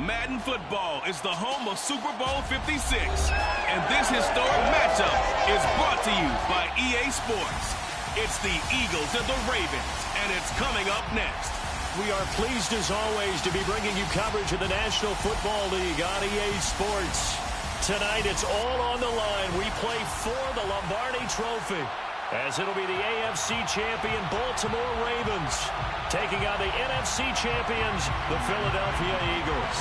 Madden Football is the home of Super Bowl 56, and this historic matchup is brought to you by EA Sports. It's the Eagles and the Ravens, and it's coming up next. We are pleased, as always, to be bringing you coverage of the National Football League on EA Sports. Tonight, it's all on the line. We play for the Lombardi Trophy, as it'll be the AFC champion Baltimore Ravens taking on the NFC champions, the Philadelphia Eagles.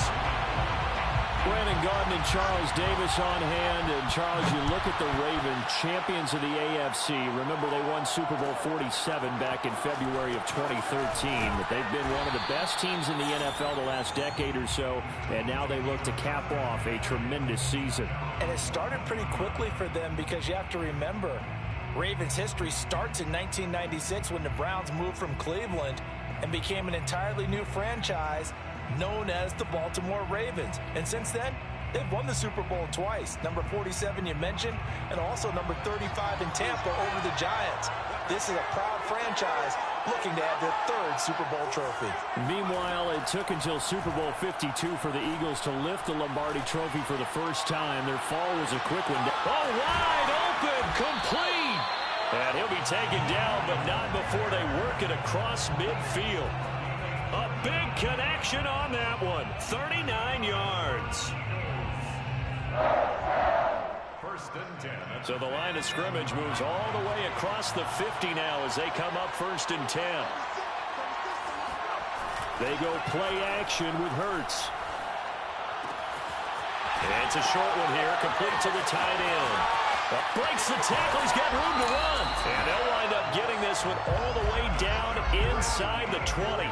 Brandon Gaudin and Charles Davis on hand. And Charles, you look at the Ravens, champions of the AFC. Remember, they won Super Bowl 47 back in February of 2013. But they've been one of the best teams in the NFL the last decade or so. And now they look to cap off a tremendous season. And it started pretty quickly for them, because you have to remember, Ravens history starts in 1996 when the Browns moved from Cleveland and became an entirely new franchise known as the Baltimore Ravens. And since then, they've won the Super Bowl twice. Number 47 you mentioned, and also number 35 in Tampa over the Giants. This is a proud franchise looking to have their third Super Bowl trophy. Meanwhile, it took until Super Bowl 52 for the Eagles to lift the Lombardi Trophy for the first time. Their fall was a quick one. Oh, wide open, complete! And he'll be taken down, but not before they work it across midfield. A big connection on that one. 39 yards. First and 10. So the line of scrimmage moves all the way across the 50 now as they come up first and 10. They go play action with Hurts. It's a short one here, complete to the tight end. Breaks the tackle, he's got room to run. And they'll wind up getting this one all the way down inside the 20.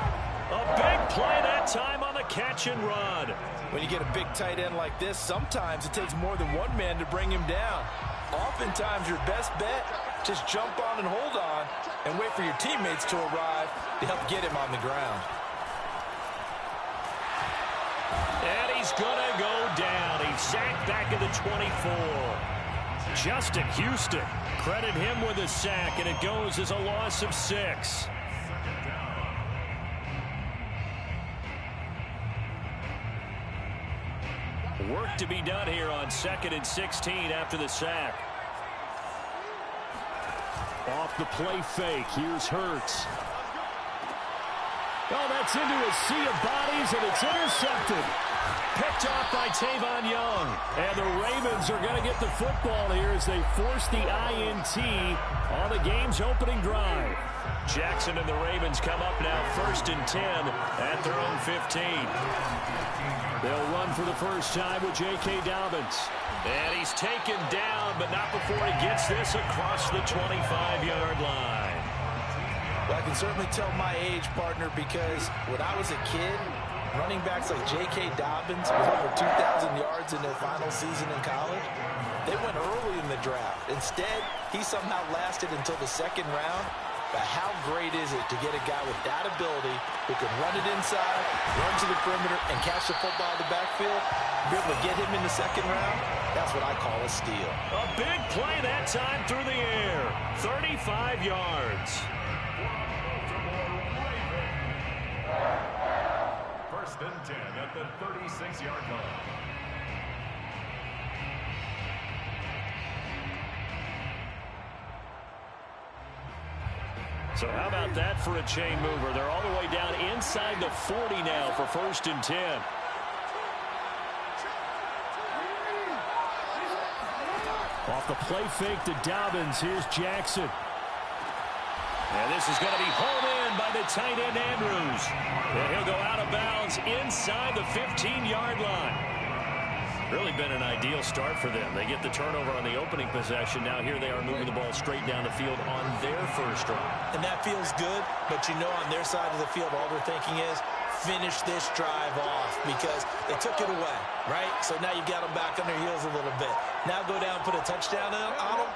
A big play that time on the catch and run. When you get a big tight end like this, sometimes it takes more than one man to bring him down. Oftentimes, your best bet, just jump on and hold on and wait for your teammates to arrive to help get him on the ground. And he's going to go down. He's sacked back at the 24. Justin Houston, credit him with a sack, and it goes as a loss of 6. Work to be done here on 2nd and 16 after the sack. Off the play fake, here's Hurts. Oh, that's into a sea of bodies, and it's intercepted. Picked off by Tavon Young. And the Ravens are going to get the football here as they force the INT on the game's opening drive. Jackson and the Ravens come up now first and 10 at their own 15. They'll run for the first time with J.K. Dobbins. And he's taken down, but not before he gets this across the 25-yard line. Well, I can certainly tell my age, partner, because when I was a kid, running backs like J.K. Dobbins with over 2,000 yards in their final season in college, they went early in the draft. Instead, he somehow lasted until the second round. But how great is it to get a guy with that ability who can run it inside, run to the perimeter, and catch the football in the backfield? Be able to get him in the second round? That's what I call a steal. A big play that time through the air. 35 yards. First and 10 at the 36-yard line. So how about that for a chain mover? They're all the way down inside the 40 now for first and 10. Off the play fake to Dobbins. Here's Jackson. And this is going to be hauled in by the tight end Andrews. And he'll go out of bounds inside the 15-yard line. Really been an ideal start for them. They get the turnover on the opening possession. Now here they are moving the ball straight down the field on their first drive. And that feels good, but you know on their side of the field all they're thinking is finish this drive off because they took it away, right? So now you got them back on their heels a little bit. Now go down and put a touchdown on them.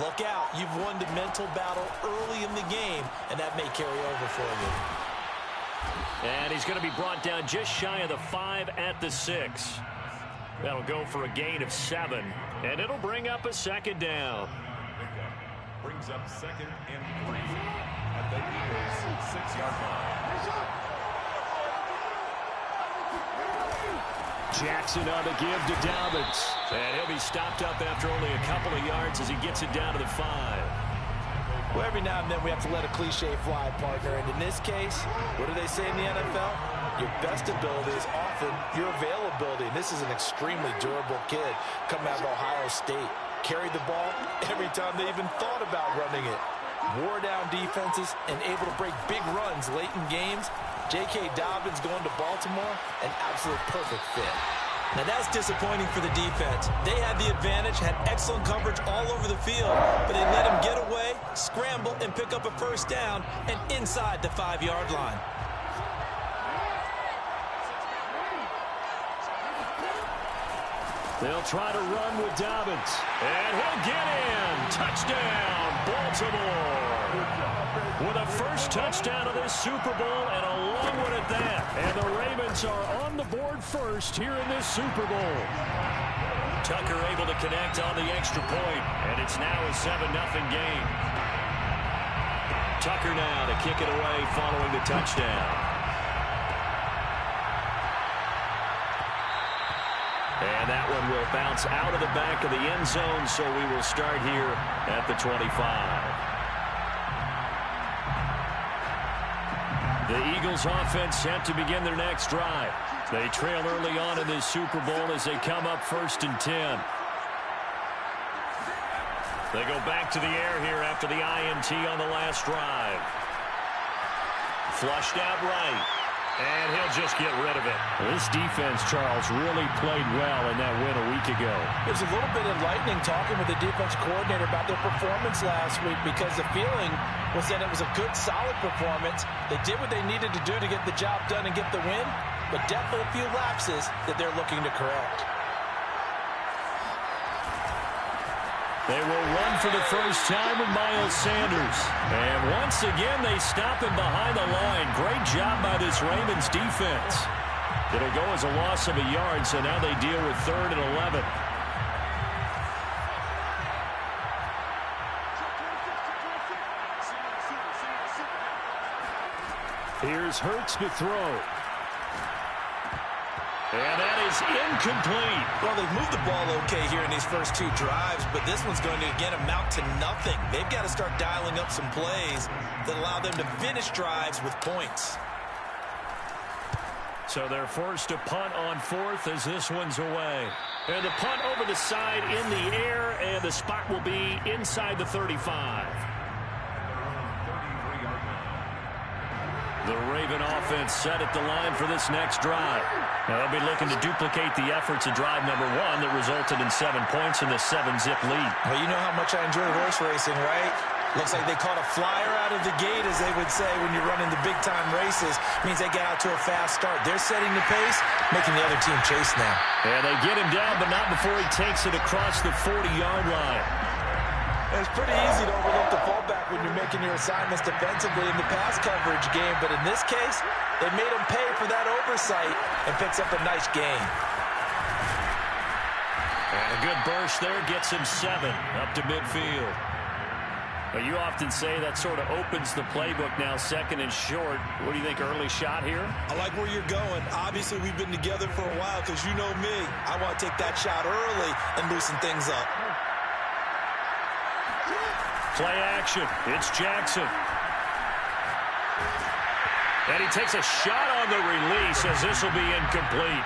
Look out. You've won the mental battle early in the game, and that may carry over for you. And he's going to be brought down just shy of the 5 at the 6. That'll go for a gain of 7, and it'll bring up a second down. Brings up 2nd and 3 at the Eagles' 6-yard line. Jackson on the give to Dobbins. And he'll be stopped up after only a couple of yards as he gets it down to the 5. Well, every now and then we have to let a cliche fly, partner. And in this case, what do they say in the NFL? Your best ability is often your availability. And this is an extremely durable kid coming out of Ohio State. Carried the ball every time they even thought about running it. Wore down defenses and able to break big runs late in games. J.K. Dobbins going to Baltimore, an absolute perfect fit. Now that's disappointing for the defense. They had the advantage, had excellent coverage all over the field, but they let him get away, scramble, and pick up a first down and inside the 5-yard line. They'll try to run with Dobbins. And he'll get in. Touchdown, Baltimore. With a first touchdown of this Super Bowl and a long one at that. And the Ravens are on the board first here in this Super Bowl. Tucker able to connect on the extra point. And it's now a 7-0 game. Tucker now to kick it away following the touchdown. And that one will bounce out of the back of the end zone, so we will start here at the 25. The Eagles offense set to begin their next drive. They trail early on in this Super Bowl as they come up 1st and 10. They go back to the air here after the INT on the last drive. Flushed out right. And he'll just get rid of it. This defense, Charles, really played well in that win a week ago. It was a little bit enlightening talking with the defense coordinator about their performance last week because the feeling was that it was a good, solid performance. They did what they needed to do to get the job done and get the win, but definitely a few lapses that they're looking to correct. They will run for the first time with Miles Sanders. And once again, they stop him behind the line. Great job by this Ravens defense. It'll go as a loss of a yard, so now they deal with 3rd and 11. Here's Hurts to throw. And that is incomplete. Well, they've moved the ball okay here in these first 2 drives, but this one's going to, again, amount to nothing. They've got to start dialing up some plays that allow them to finish drives with points. So they're forced to punt on 4th as this one's away. And the punt over the side in the air, and the spot will be inside the 35. The Raven offense set at the line for this next drive. Now they'll be looking to duplicate the efforts of drive number 1 that resulted in 7 points in the 7-zip lead. Well, you know how much I enjoy horse racing, right? Looks like they caught a flyer out of the gate, as they would say when you're running the big-time races. Means they get out to a fast start. They're setting the pace, making the other team chase now. And they get him down, but not before he takes it across the 40-yard line. It's pretty easy to overlook the fullback when you're making your assignments defensively in the pass coverage game, but in this case, they made him pay for that oversight and picks up a nice gain. And a good burst there gets him 7 up to midfield. But you often say that sort of opens the playbook now, 2nd and short. What do you think, early shot here? I like where you're going. Obviously, we've been together for a while because you know me. I want to take that shot early and loosen things up. Play action. It's Jackson. And he takes a shot on the release as this will be incomplete.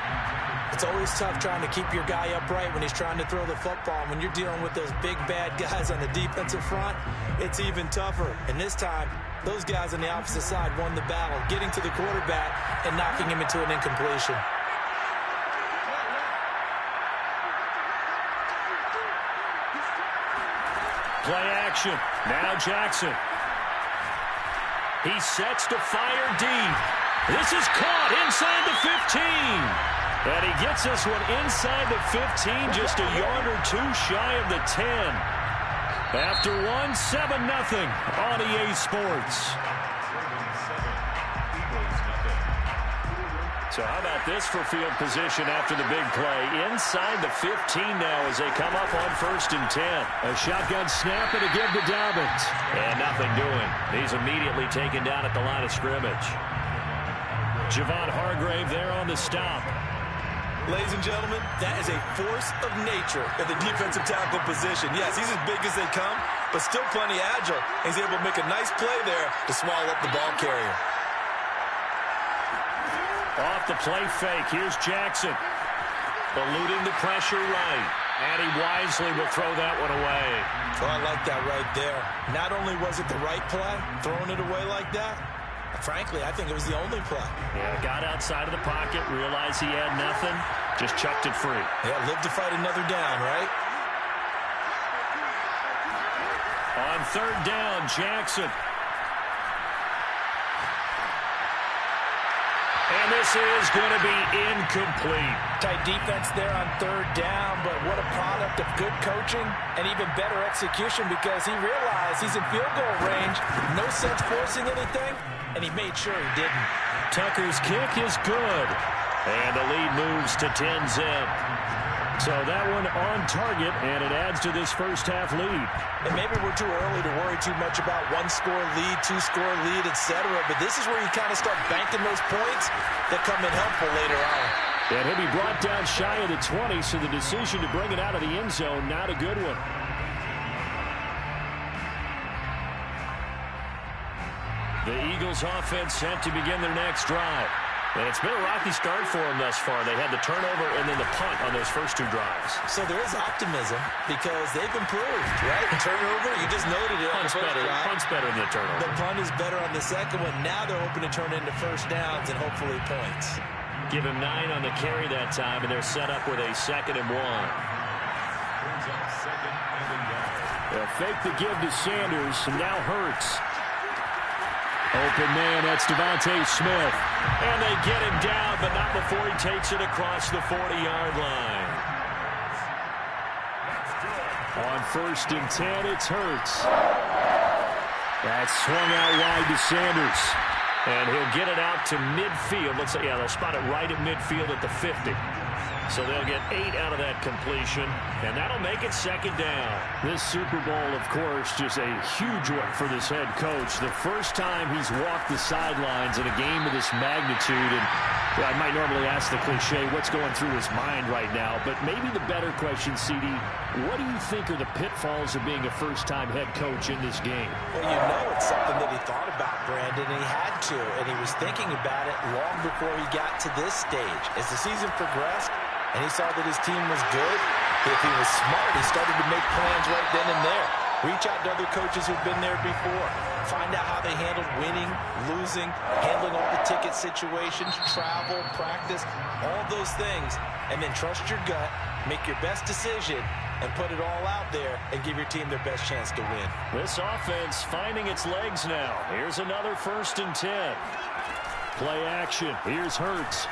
It's always tough trying to keep your guy upright when he's trying to throw the football. When you're dealing with those big, bad guys on the defensive front, it's even tougher. And this time, those guys on the opposite side won the battle, getting to the quarterback and knocking him into an incompletion. Play action. Now Jackson. He sets to fire deep. This is caught inside the 15. And he gets this one inside the 15, just a yard or 2 shy of the 10. After 7-0 on EA Sports. So how about this for field position after the big play? Inside the 15 now as they come up on 1st and 10. A shotgun snap and a give to Dobbins. And nothing doing. He's immediately taken down at the line of scrimmage. Javon Hargrave there on the stop. Ladies and gentlemen, that is a force of nature at the defensive tackle position. Yes, he's as big as they come, but still plenty agile. He's able to make a nice play there to swallow up the ball carrier. Off the play fake, here's Jackson. Eluding the pressure right. And he wisely will throw that one away. Oh, I like that right there. Not only was it the right play, throwing it away like that, frankly, I think it was the only play. Yeah, got outside of the pocket, realized he had nothing, just chucked it free. Yeah, live to fight another down, right? On third down, Jackson. And this is going to be incomplete. Tight defense there on third down, but what a product of good coaching and even better execution because he realized he's in field goal range. No sense forcing anything, and he made sure he didn't. Tucker's kick is good. And the lead moves to 10-zip. So that one on target, and it adds to this first-half lead. And maybe we're too early to worry too much about one-score lead, two-score lead, etc. But this is where you kind of start banking those points that come in helpful later on. And he'll be brought down shy of the 20, so the decision to bring it out of the end zone, not a good one. The Eagles offense set to begin their next drive. And it's been a rocky start for them thus far. They had the turnover and then the punt on those first two drives. So there is optimism because they've improved, right? The turnover, you just noted it. Punt's better than the turnover. The punt is better on the second one. Now they're hoping to turn it into first downs and hopefully points. Give him 9 on the carry that time, and they're set up with a 2nd and 1. They'll fake the give to Sanders, and now Hurts. Open man, that's Devontae Smith. And they get him down, but not before he takes it across the 40-yard line. On 1st and 10, it's Hurts. That's swung out wide to Sanders. And he'll get it out to midfield. Let's say, yeah, they'll spot it right at midfield at the 50. So they'll get 8 out of that completion, and that'll make it 2nd down. This Super Bowl, of course, just a huge one for this head coach. The first time he's walked the sidelines in a game of this magnitude, and I might normally ask the cliche, what's going through his mind right now, but maybe the better question, CD, what do you think are the pitfalls of being a first-time head coach in this game? Well, you know it's something that he thought about, Brandon, and he had to, and he was thinking about it long before he got to this stage. As the season progressed, and he saw that his team was good, if he was smart, he started to make plans right then and there. Reach out to other coaches who've been there before. Find out how they handled winning, losing, handling all the ticket situations, travel, practice, all those things. And then trust your gut, make your best decision, and put it all out there and give your team their best chance to win. This offense finding its legs now. Here's another 1st and 10. Play action. Here's Hurts.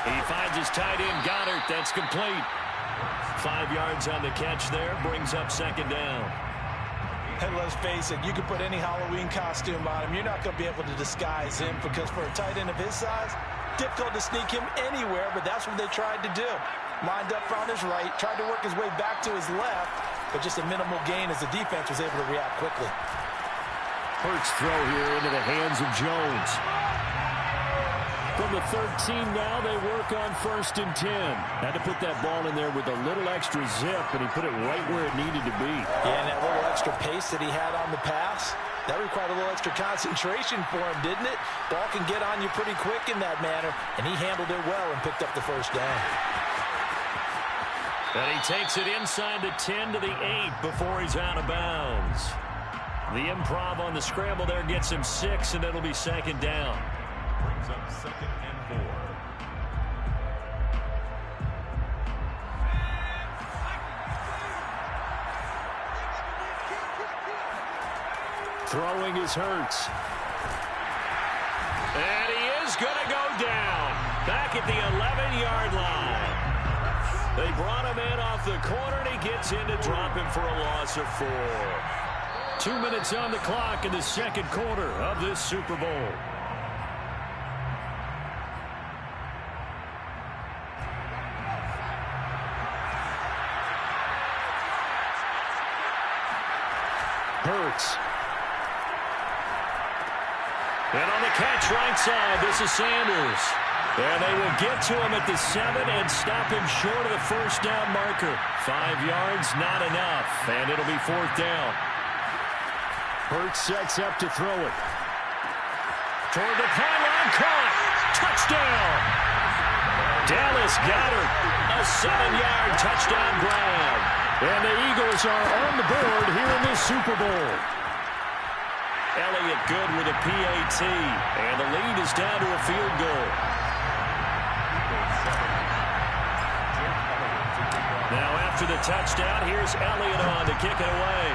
He finds his tight end, Goddard. That's complete. 5 yards on the catch there. Brings up 2nd down. And let's face it, you can put any Halloween costume on him. You're not going to be able to disguise him because for a tight end of his size, difficult to sneak him anywhere, but that's what they tried to do. Lined up on his right, tried to work his way back to his left, but just a minimal gain as the defense was able to react quickly. Hurts throw here into the hands of Jones. From the 13 now, they work on 1st and 10. Had to put that ball in there with a little extra zip, and he put it right where it needed to be. Yeah, and that little extra pace that he had on the pass, that required a little extra concentration for him, didn't it? Ball can get on you pretty quick in that manner, and he handled it well and picked up the 1st down. And he takes it inside the 10 to the 8 before he's out of bounds. The improv on the scramble there gets him 6, and it'll be 2nd down. Brings up 2nd and 4. Throwing is Hurts. And he is going to go down. Back at the 11-yard line. They brought him in off the corner, and he gets in to drop him for a loss of 4. 2 minutes on the clock in the 2nd quarter of this Super Bowl. Hurts. And on the catch right side, this is Sanders. And they will get to him at the 7 and stop him short of the first down marker. 5 yards, not enough, and it'll be 4th down. Hurts sets up to throw it. Toward the pylon, caught. Touchdown. Dallas Goedert, a 7-yard touchdown grab. And the Eagles are on the board here in this Super Bowl. Elliott good with a PAT, and the lead is down to a field goal. Now after the touchdown, here's Elliott on to kick it away.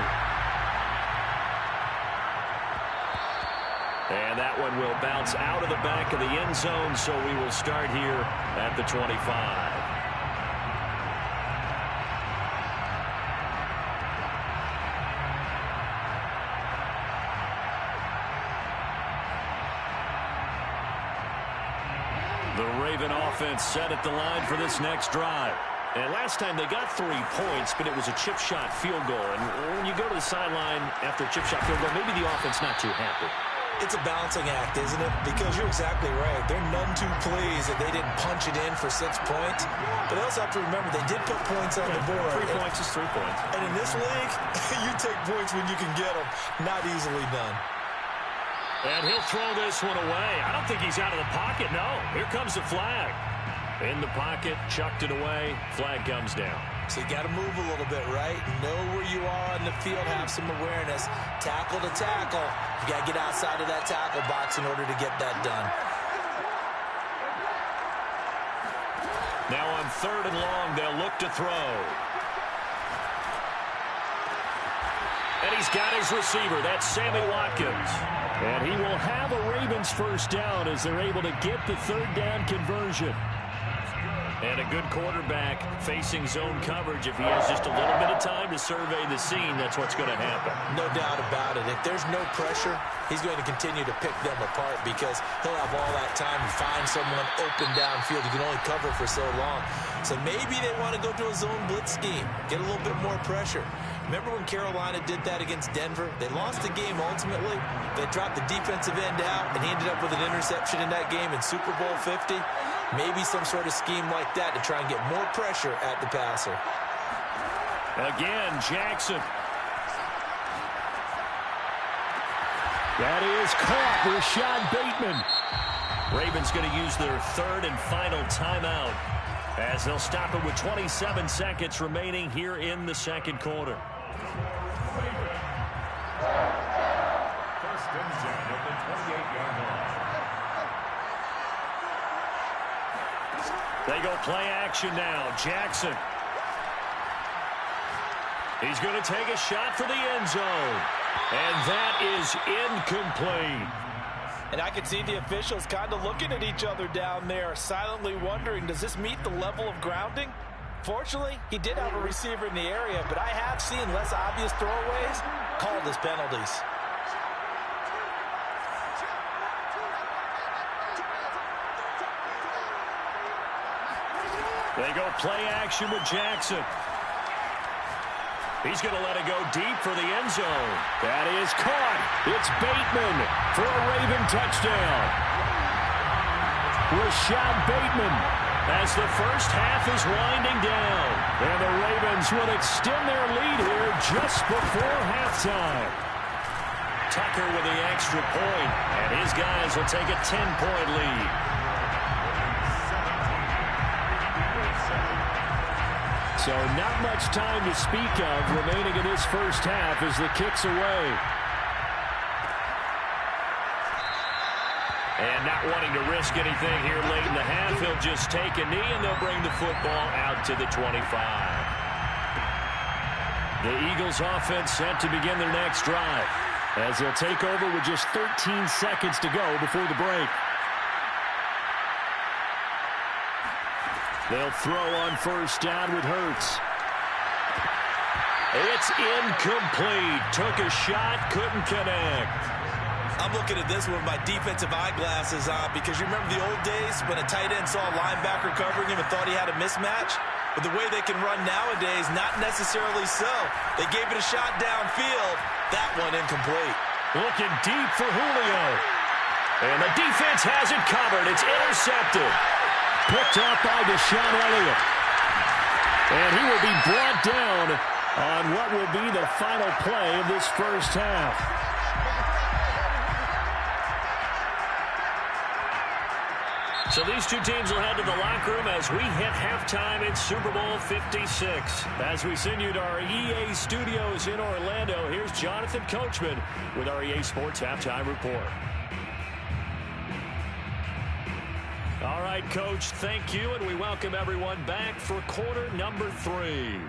And that one will bounce out of the back of the end zone, so we will start here at the 25. The Raven offense set at the line for this next drive. And last time they got 3 points, but it was a chip shot field goal. And when you go to the sideline after a chip shot field goal, maybe the offense not too happy. It's a balancing act, isn't it? Because you're exactly right. They're none too pleased that they didn't punch it in for 6 points. But they also have to remember they did put points on the board. 3 points is 3 points. And in this league, you take points when you can get them. Not easily done. And he'll throw this one away. I don't think he's out of the pocket, no. Here comes the flag. In the pocket, chucked it away. Flag comes down. So you got to move a little bit, right? Know where you are on the field, have some awareness. Tackle to tackle. You got to get outside of that tackle box in order to get that done. Now on 3rd and long, they'll look to throw. And he's got his receiver. That's Sammy Watkins. And he will have a Ravens first down as they're able to get the 3rd down conversion. And a good quarterback facing zone coverage. If he has just a little bit of time to survey the scene, that's what's going to happen. No doubt about it. If there's no pressure, he's going to continue to pick them apart because he'll have all that time to find someone open downfield. You can only cover for so long. So maybe they want to go to a zone blitz scheme, get a little bit more pressure. Remember when Carolina did that against Denver? They lost the game ultimately. They dropped the defensive end out, and he ended up with an interception in that game in Super Bowl 50. Maybe some sort of scheme like that to try and get more pressure at the passer. Again, Jackson. That is caught. Rashad Bateman. Ravens going to use their 3rd and final timeout as they'll stop it with 27 seconds remaining here in the 2nd quarter. First and 10 at the 28-yard line. They go play action now. Jackson. He's going to take a shot for the end zone. And that is incomplete. And I could see the officials kind of looking at each other down there, silently wondering, does this meet the level of grounding? Fortunately, he did have a receiver in the area, but I have seen less obvious throwaways called as penalties. They go play action with Jackson. He's going to let it go deep for the end zone. That is caught. It's Bateman for a Raven touchdown. Rashad Bateman as the first half is winding down. And the Ravens will extend their lead here just before halftime. Tucker with the extra point, and his guys will take a 10-point lead. So not much time to speak of remaining in this first half as the kick's away. And not wanting to risk anything here late in the half, he'll just take a knee and they'll bring the football out to the 25. The Eagles offense set to begin their next drive as they'll take over with just 13 seconds to go before the break. They'll throw on first down with Hurts. It's incomplete. Took a shot, couldn't connect. I'm looking at this with my defensive eyeglasses on because you remember the old days when a tight end saw a linebacker covering him and thought he had a mismatch? But the way they can run nowadays, not necessarily so. They gave it a shot downfield. That one incomplete. Looking deep for Julio. And the defense has it covered. It's intercepted. Picked up by Deshaun Elliott. And he will be brought down on what will be the final play of this first half. So these two teams will head to the locker room as we hit halftime in Super Bowl 56. As we send you to our EA studios in Orlando, here's Jonathan Coachman with our EA Sports Halftime Report. All right, Coach, thank you, and we welcome everyone back for quarter number 3.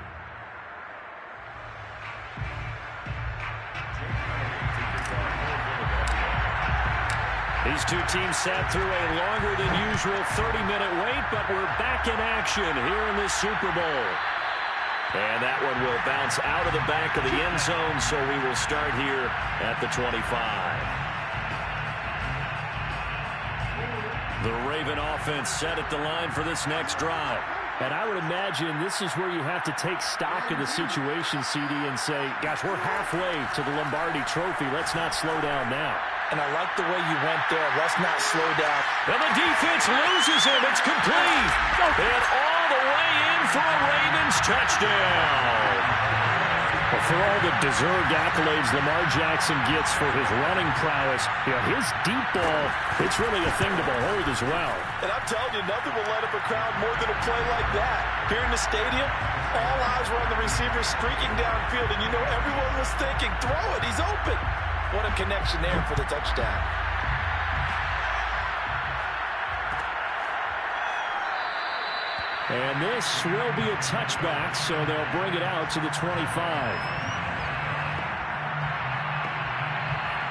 These two teams sat through a longer than usual 30-minute wait, but we're back in action here in this Super Bowl. And that one will bounce out of the back of the end zone, so we will start here at the 25. The Raven offense set at the line for this next drive. And I would imagine this is where you have to take stock of the situation, CD, and say, gosh, we're halfway to the Lombardi Trophy. Let's not slow down now. And I like the way you went there. Let's not slow down. And the defense loses him. It's complete. And all the way in for a Ravens touchdown. Well, for all the deserved accolades Lamar Jackson gets for his running prowess, his deep ball, it's really a thing to behold as well. And I'm telling you, nothing will light up a crowd more than a play like that. Here in the stadium, all eyes were on the receiver streaking downfield, and you know everyone was thinking, throw it, he's open. What a connection there for the touchdown. And this will be a touchback, so they'll bring it out to the 25.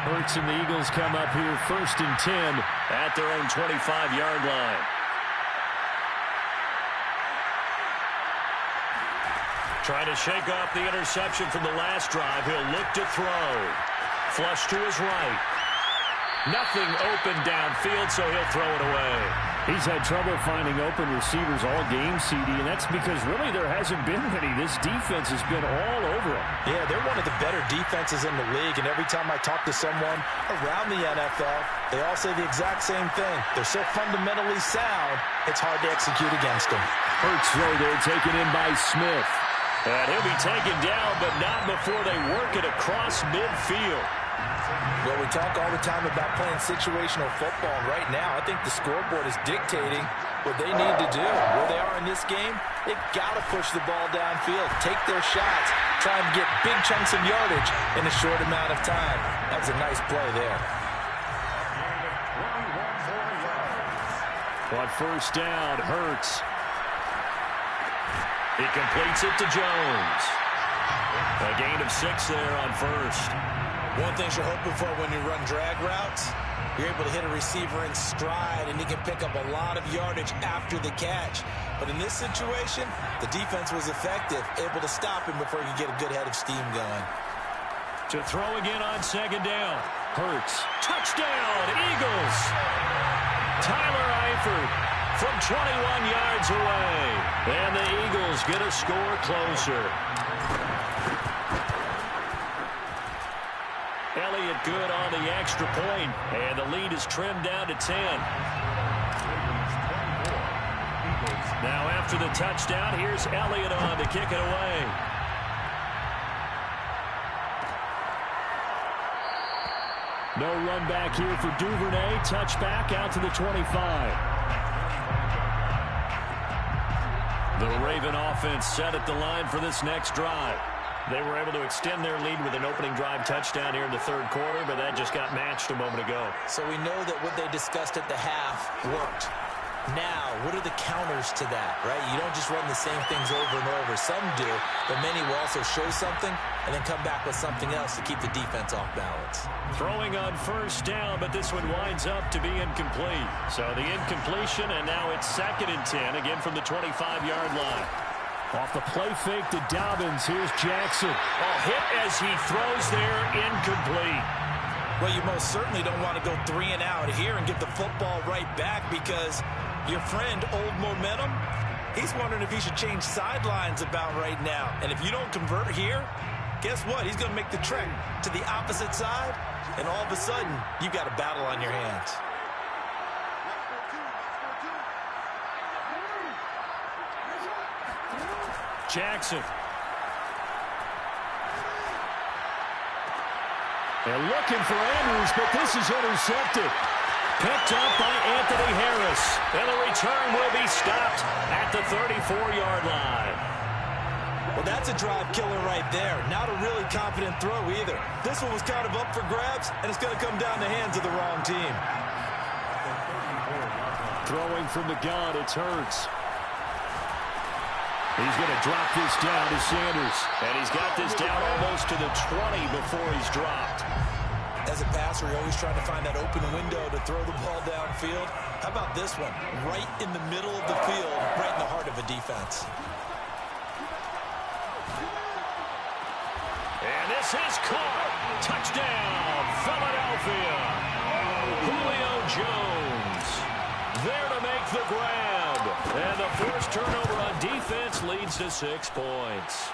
Hurts and the Eagles come up here 1st and 10 at their own 25-yard line. Trying to shake off the interception from the last drive. He'll look to throw. Flush to his right. Nothing open downfield, so he'll throw it away. He's had trouble finding open receivers all game, CD, and that's because really there hasn't been many. This defense has been all over him. Yeah, they're one of the better defenses in the league, and every time I talk to someone around the NFL, they all say the exact same thing. They're so fundamentally sound, it's hard to execute against them. Hurts throw there, taken in by Smith. And he'll be taken down, but not before they work it across midfield. Well, we talk all the time about playing situational football. Right now, I think the scoreboard is dictating what they need to do. Where they are in this game, they've got to push the ball downfield, take their shots, try and get big chunks of yardage in a short amount of time. That was a nice play there. On 1st down, Hurts. He completes it to Jones. A gain of 6 there on 1st. One thing you're hoping for when you run drag routes, you're able to hit a receiver in stride, and he can pick up a lot of yardage after the catch. But in this situation, the defense was effective, able to stop him before he could get a good head of steam going. To throw again on 2nd down. Hurts. Touchdown, Eagles. Tyler Eifert from 21 yards away. And the Eagles get a score closer. Elliott good on the extra point, and the lead is trimmed down to 10. Now after the touchdown, here's Elliott on to kick it away. No run back here for Duvernay. Touchback out to the 25. The Raven offense set at the line for this next drive. They were able to extend their lead with an opening drive touchdown here in the 3rd quarter, but that just got matched a moment ago. So we know that what they discussed at the half worked. Now, what are the counters to that, right? You don't just run the same things over and over. Some do, but many will also show something and then come back with something else to keep the defense off balance. Throwing on 1st down, but this one winds up to be incomplete. So the incompletion, and now it's 2nd and 10, again from the 25-yard line. Off the play fake to Dobbins. Here's Jackson. Hit as he throws there, incomplete. Well, you most certainly don't want to go 3 and out here and get the football right back, because your friend, Old Momentum, he's wondering if he should change sidelines about right now. And if you don't convert here, guess what? He's going to make the trek to the opposite side, and all of a sudden, you've got a battle on your hands. Jackson. They're looking for Andrews, but this is intercepted. Picked up by Anthony Harris. And the return will be stopped at the 34-yard line. Well, that's a drive killer right there. Not a really confident throw either. This one was kind of up for grabs, and it's going to come down the hands of the wrong team. Throwing from the gun, it's Hurts. He's going to drop this down to Sanders. And he's got this down almost to the 20 before he's dropped. As a passer, you're always trying to find that open window to throw the ball downfield. How about this one? Right in the middle of the field, right in the heart of a defense. And this is caught. Touchdown, Philadelphia. Julio Jones there to make the grab. And the first turnover on defense leads to 6 points.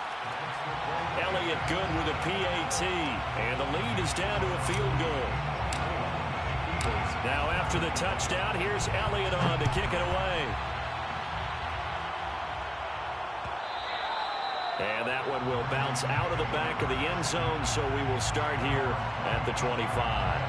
Elliott good with a PAT. And the lead is down to a field goal. Now after the touchdown, here's Elliott on to kick it away. And that one will bounce out of the back of the end zone, so we will start here at the 25.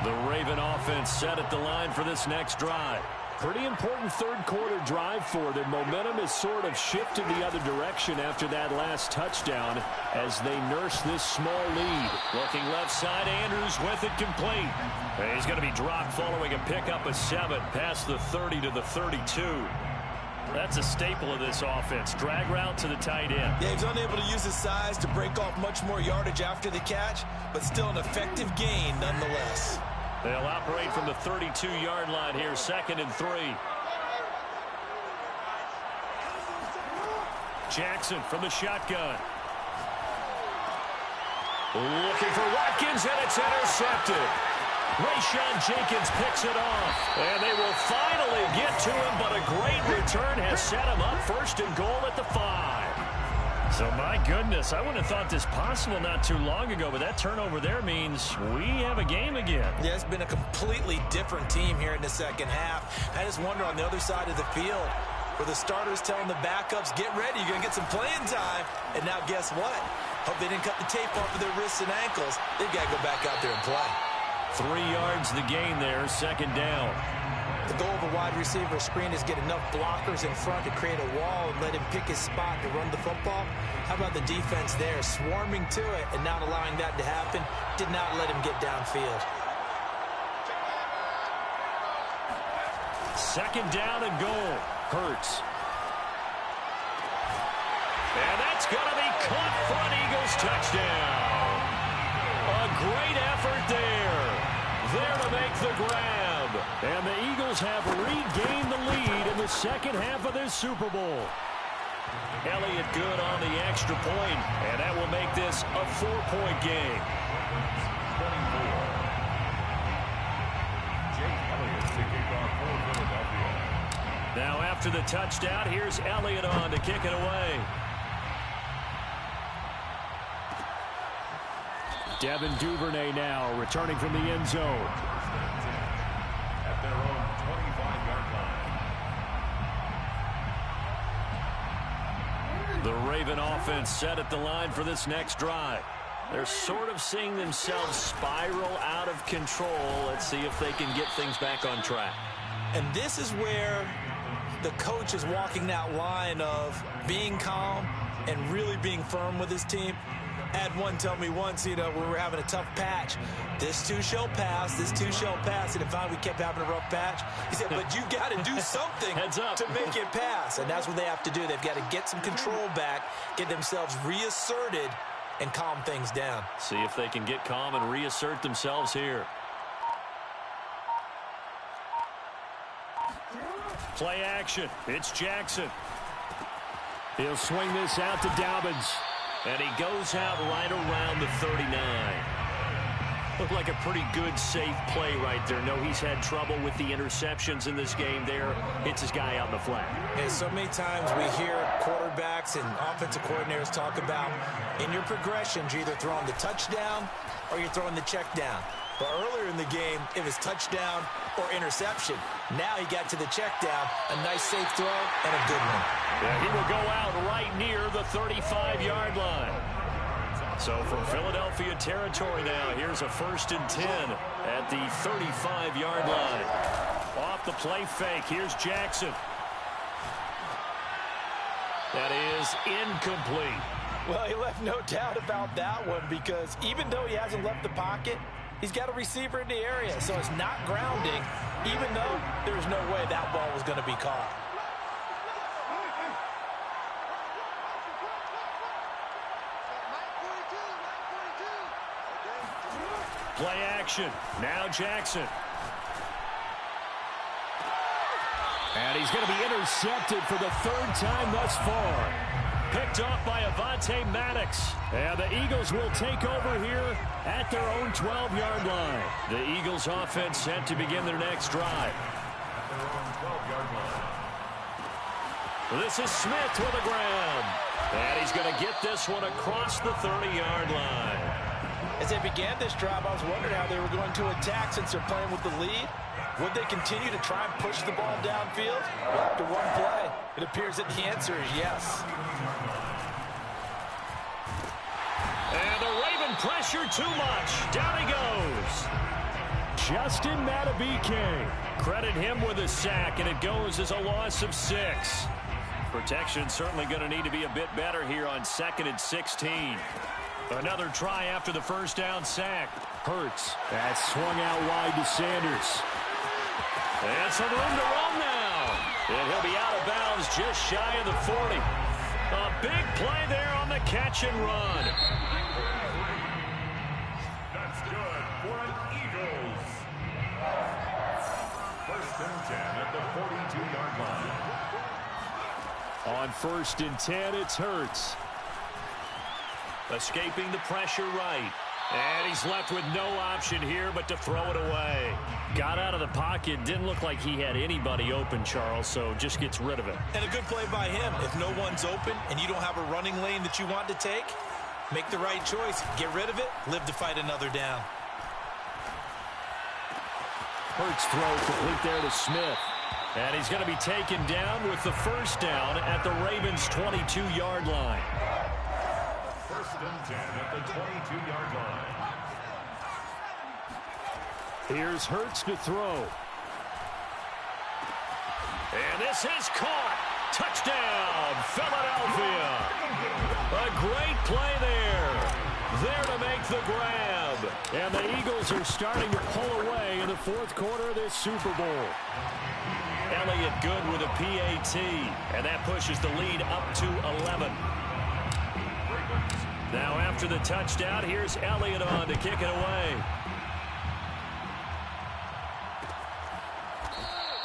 The Raven offense set at the line for this next drive. Pretty important third-quarter drive for them. Momentum has sort of shifted the other direction after that last touchdown as they nurse this small lead. Looking left side, Andrews with it complete. And he's going to be dropped following a pickup of 7 past the 30 to the 32. That's a staple of this offense. Drag route to the tight end. Yeah, he's unable to use his size to break off much more yardage after the catch, but still an effective gain nonetheless. They'll operate from the 32-yard line here, 2nd and 3. Jackson from the shotgun. Looking for Watkins, and it's intercepted. Rayshon Jenkins picks it off. And they will finally get to him, but a great return has set him up 1st and goal at the 5. So, my goodness, I wouldn't have thought this possible not too long ago, but that turnover there means we have a game again. Yeah, it's been a completely different team here in the second half. I just wonder on the other side of the field where the starters telling the backups, get ready, you're going to get some playing time. And now guess what? Hope they didn't cut the tape off of their wrists and ankles. They've got to go back out there and play. 3 yards the gain there, 2nd down. The goal of a wide receiver screen is get enough blockers in front to create a wall and let him pick his spot to run the football. How about the defense there, swarming to it and not allowing that to happen? Did not let him get downfield. 2nd down and goal. Hurts. And that's going to be caught for an Eagles touchdown. A great effort there. There to make the grab. And the Eagles have regained the lead in the second half of this Super Bowl. Elliott good on the extra point, and that will make this a 4-point game. 24. Jake Elliott to kick off for Philadelphia. Now after the touchdown, here's Elliott on to kick it away. Devin Duvernay now returning from the end zone. At their own 25-yard line. The Raven offense set at the line for this next drive. They're sort of seeing themselves spiral out of control. Let's see if they can get things back on track. And this is where the coach is walking that line of being calm and really being firm with his team. I had one tell me once, when we were having a tough patch, this too shall pass, this too shall pass. And finally we kept having a rough patch. He said, but you got to do something Heads up. to make it pass. And that's what they have to do. They've got to get some control back, get themselves reasserted, and calm things down. See if they can get calm and reassert themselves here. Play action. It's Jackson. He'll swing this out to Dobbins. And he goes out right around the 39. Looked like a pretty good, safe play right there. No, he's had trouble with the interceptions in this game there. Hits his guy out in the flat. And so many times we hear quarterbacks and offensive coordinators talk about in your progressions, you're either throwing the touchdown or you're throwing the check down. But earlier in the game, it was touchdown or interception. Now he got to the check down, a nice safe throw, and a good one. Yeah, he will go out right near the 35-yard line. So from Philadelphia territory now, here's a 1st and 10 at the 35-yard line. Off the play fake, here's Jackson. That is incomplete. Well, he left no doubt about that one because even though he hasn't left the pocket, he's got a receiver in the area, so it's not grounding, even though there's no way that ball was going to be caught. Play action. Now Jackson. And he's going to be intercepted for the 3rd time thus far. Picked off by Avonte Maddox. And the Eagles will take over here at their own 12-yard line. The Eagles offense set to begin their next drive. This is Smith with a grab. And he's going to get this one across the 30-yard line. As they began this drive, I was wondering how they were going to attack since they're playing with the lead. Would they continue to try and push the ball downfield? Well, after one play, it appears that the answer is yes. And the Raven pressure too much. Down he goes. Justin Madubuike. Credit him with a sack, and it goes as a loss of 6. Protection certainly going to need to be a bit better here on 2nd and 16. Another try after the first down sack. Hurts. That swung out wide to Sanders. And some room to run now. And he'll be out of bounds just shy of the 40. A big play there on the catch and run. That's good for an Eagles. 1st and 10 at the 42-yard line. On 1st and 10, it's Hurts. Escaping the pressure right. And he's left with no option here but to throw it away. Got out of the pocket. Didn't look like he had anybody open, Charles, so just gets rid of it. And a good play by him. If no one's open and you don't have a running lane that you want to take, make the right choice. Get rid of it. Live to fight another down. Hurts throw complete there to Smith. And he's going to be taken down with the 1st down at the Ravens' 22-yard line. 1st and 10 at the 22-yard line. Here's Hurts to throw. And this is caught. Touchdown, Philadelphia. A great play there. There to make the grab. And the Eagles are starting to pull away in the 4th quarter of this Super Bowl. Elliott good with a PAT. And that pushes the lead up to 11. Now after the touchdown, here's Elliott on to kick it away.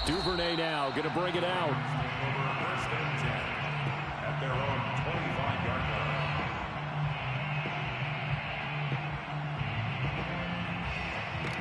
Duvernay now going to bring it out. 1st and 10 at their own 25-yard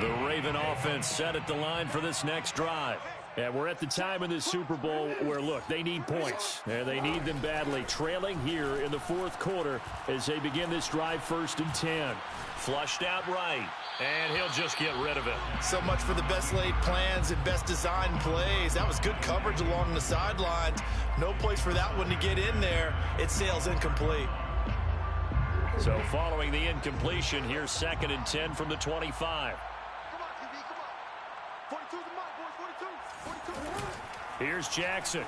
line. The Raven offense set at the line for this next drive. And we're at the time in this Super Bowl where, look, they need points. And they need them badly. Trailing here in the 4th quarter as they begin this drive 1st and 10. Flushed out right. And he'll just get rid of it. So much for the best laid plans and best designed plays. That was good coverage along the sidelines. No place for that one to get in there. It sails incomplete. So following the incompletion, here's 2nd and 10 from the 25. Here's Jackson.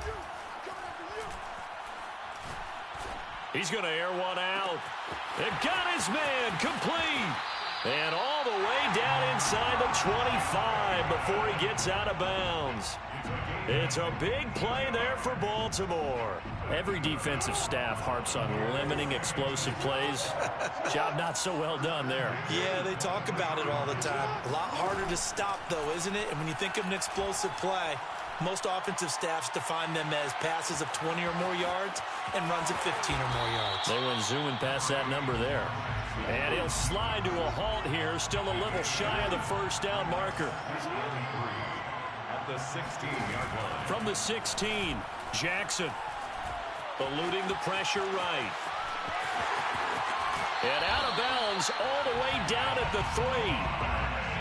He's going to air one out. And got his man complete. And all the way down inside the 25 before he gets out of bounds. It's a big play there for Baltimore. Every defensive staff harps on limiting explosive plays. Job not so well done there. Yeah, they talk about it all the time. A lot harder to stop, though, isn't it? And when you think of an explosive play, most offensive staffs define them as passes of 20 or more yards and runs of 15 or more yards. They went zooming past that number there. And he'll slide to a halt here, still a little shy of the 1st down marker. At the 16-yard line. From the 16, Jackson eluding the pressure right. And out of bounds all the way down at the 3.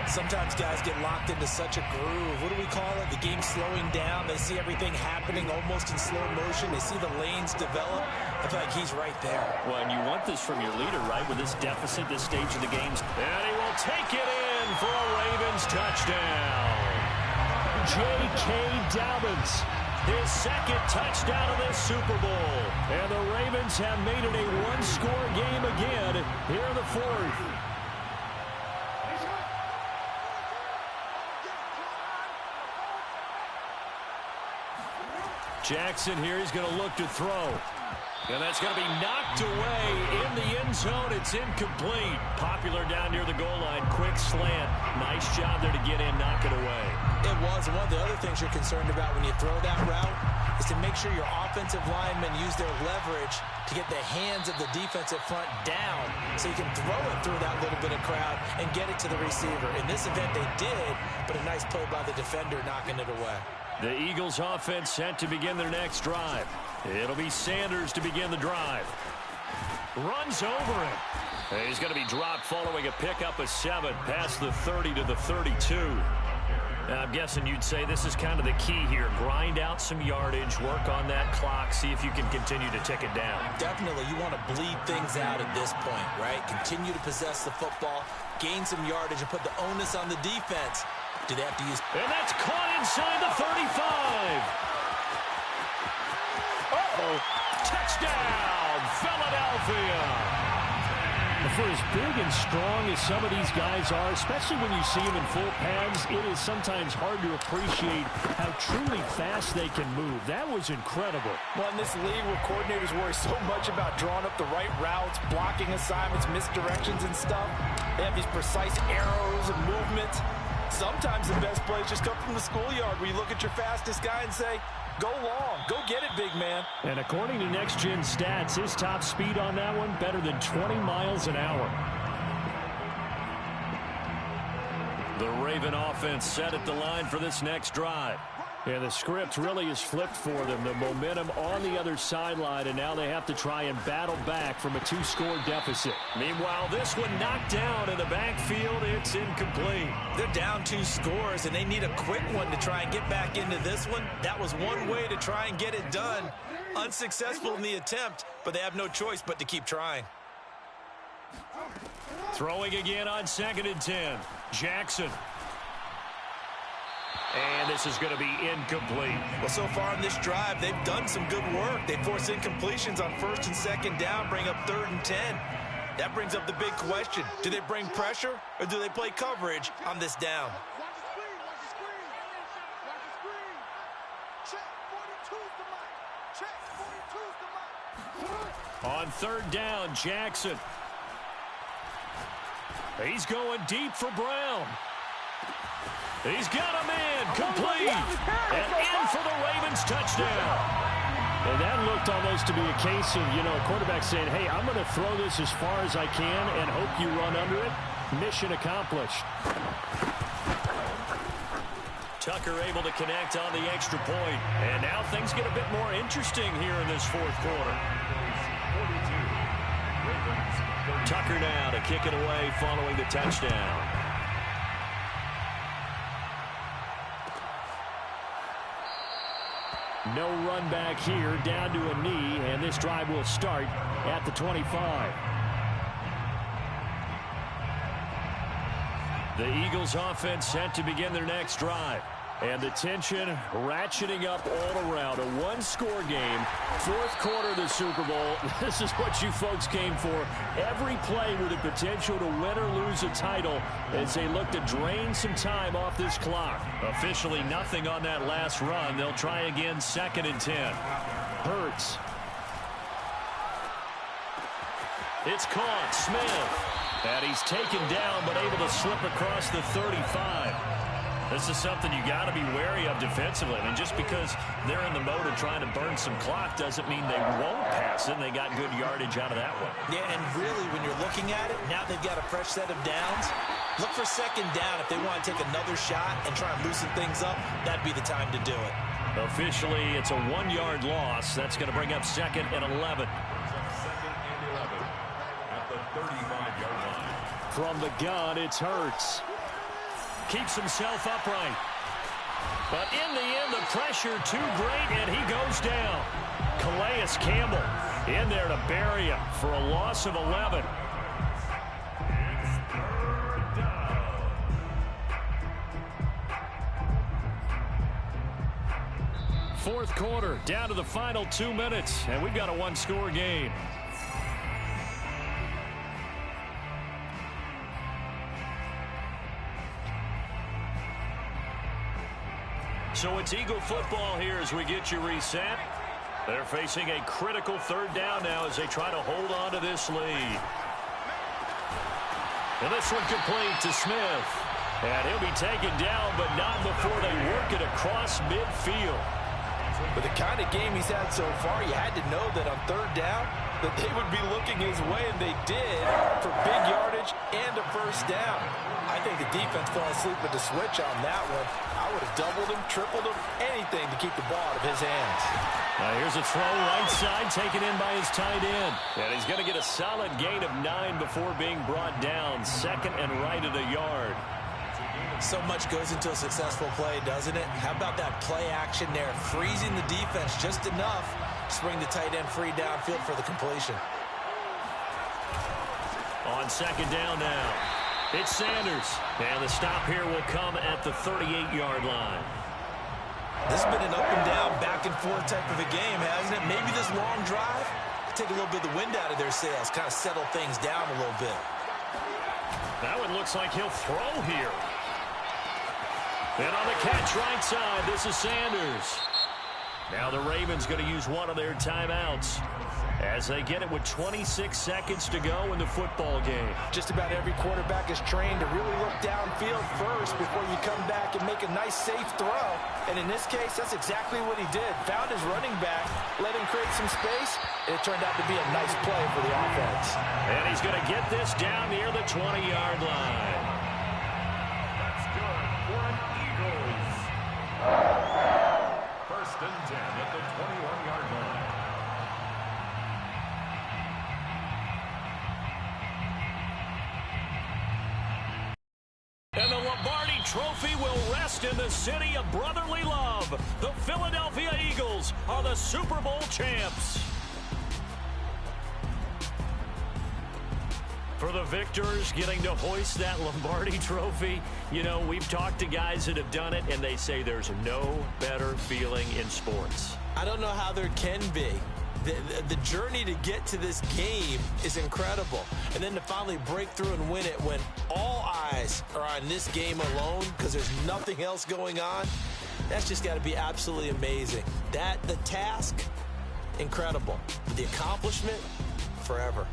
Sometimes guys get locked into such a groove. What do we call it? The game slowing down. They see everything happening almost in slow motion. They see the lanes develop. I feel like he's right there. Well, and you want this from your leader, right? With this deficit, this stage of the games. And he will take it in for a Ravens touchdown. J.K. Dobbins, his second touchdown of this Super Bowl. And the Ravens have made it a one-score game again here in the fourth. Jackson here, he's going to look to throw. And that's going to be knocked away in the end zone. It's incomplete. Popular down near the goal line. Quick slant. Nice job there to get in, knock it away. It was. One of the other things you're concerned about when you throw that route is to make sure your offensive linemen use their leverage to get the hands of the defensive front down so you can throw it through that little bit of crowd and get it to the receiver. In this event, they did, but a nice play by the defender knocking it away. The Eagles offense set to begin their next drive. It'll be Sanders to begin the drive. Runs over him. He's going to be dropped following a pickup of 7 past the 30 to the 32. Now, I'm guessing you'd say this is kind of the key here. Grind out some yardage, work on that clock, see if you can continue to tick it down. Definitely, you want to bleed things out at this point, right? Continue to possess the football, gain some yardage, and put the onus on the defense. Do they have to use... And that's caught inside the 35. Uh-oh. Touchdown, Philadelphia. For as big and strong as some of these guys are, especially when you see them in full pads, it is sometimes hard to appreciate how truly fast they can move. That was incredible. Well, in this league where coordinators worry so much about drawing up the right routes, blocking assignments, misdirections and stuff, they have these precise arrows and movements. Sometimes the best plays just come from the schoolyard where you look at your fastest guy and say, go long. Go get it, big man. And according to Next Gen Stats, his top speed on that one, better than 20 miles an hour. The Raven offense set at the line for this next drive. Yeah, the script really is flipped for them. The momentum on the other sideline, and now they have to try and battle back from a 2-score deficit. Meanwhile, this one knocked down in the backfield. It's incomplete. They're down 2 scores, and they need a quick one to try and get back into this one. That was one way to try and get it done. Unsuccessful in the attempt, but they have no choice but to keep trying. Throwing again on 2nd and 10. Jackson. And this is going to be incomplete. Well, so far in this drive, they've done some good work. They force incompletions on 1st and 2nd down, bring up 3rd and 10. That brings up the big question. Do they bring pressure or do they play coverage on this down? On 3rd down, Jackson. He's going deep for Brown. He's got him in, complete, and in for the Ravens touchdown. And that looked almost to be a case of, a quarterback saying, hey, I'm going to throw this as far as I can and hope you run under it. Mission accomplished. Tucker able to connect on the extra point. And now things get a bit more interesting here in this 4th quarter. Tucker now to kick it away following the touchdown. No run back here, down to a knee, and this drive will start at the 25. The Eagles offense set to begin their next drive. And the tension ratcheting up all around. A 1-score game, 4th quarter of the Super Bowl. This is what you folks came for. Every play with the potential to win or lose a title as they look to drain some time off this clock. Officially nothing on that last run. They'll try again 2nd and 10. Hurts. It's caught. Smith. And he's taken down but able to slip across the 35. This is something you got to be wary of defensively. I mean, just because they're in the mode of trying to burn some clock doesn't mean they won't pass it, and they got good yardage out of that one. Yeah, and really, when you're looking at it, now they've got a fresh set of downs. Look for 2nd down. If they want to take another shot and try and loosen things up, that'd be the time to do it. Officially, it's a 1-yard loss. That's going to bring up 2nd and 11. 2nd and 11 at the 35-yard line. From the gun, it's Hurts. keeps himself upright. But in the end, the pressure too great, and he goes down. Calais Campbell in there to bury him for a loss of 11. Fourth quarter, down to the final 2 minutes, and we've got a one-score game. So it's Eagle football here as we get you reset. They're facing a critical third down now as they try to hold on to this lead. And this one complete to Smith. And he'll be taken down, but not before they work it across midfield. With the kind of game he's had so far, you had to know that on third down that they would be looking his way, and they did, for big yardage and a first down. I think the defense fell asleep with the switch on that one. I would have doubled him, tripled him, anything to keep the ball out of his hands. Now here's a throw right side taken in by his tight end. And he's going to get a solid gain of 9 before being brought down. Second and right at a yard. So much goes into a successful play, doesn't it? How about that play action there? Freezing the defense just enough to bring the tight end free downfield for the completion. On second down now, it's Sanders. And the stop here will come at the 38-yard line. This has been an up-and-down, back-and-forth type of a game, hasn't it? Maybe this long drive, take a little bit of the wind out of their sails, kind of settle things down a little bit. That one looks like he'll throw here. And on the catch right side, this is Sanders. Now the Ravens going to use one of their timeouts as they get it with 26 seconds to go in the football game. Just about every quarterback is trained to really look downfield first before you come back and make a nice, safe throw. And in this case, that's exactly what he did. Found his running back, let him create some space, and it turned out to be a nice play for the offense. And he's going to get this down near the 20-yard line. First and 10 at the 21-yard line. And the Lombardi Trophy will rest in the city of brotherly love. The Philadelphia Eagles are the Super Bowl champs. For the victors getting to hoist that Lombardi Trophy, you know, we've talked to guys that have done it, and they say there's no better feeling in sports. I don't know how there can be. The journey to get to this game is incredible. And then to finally break through and win it when all eyes are on this game alone because there's nothing else going on, that's just got to be absolutely amazing. The task, incredible. But the accomplishment, forever.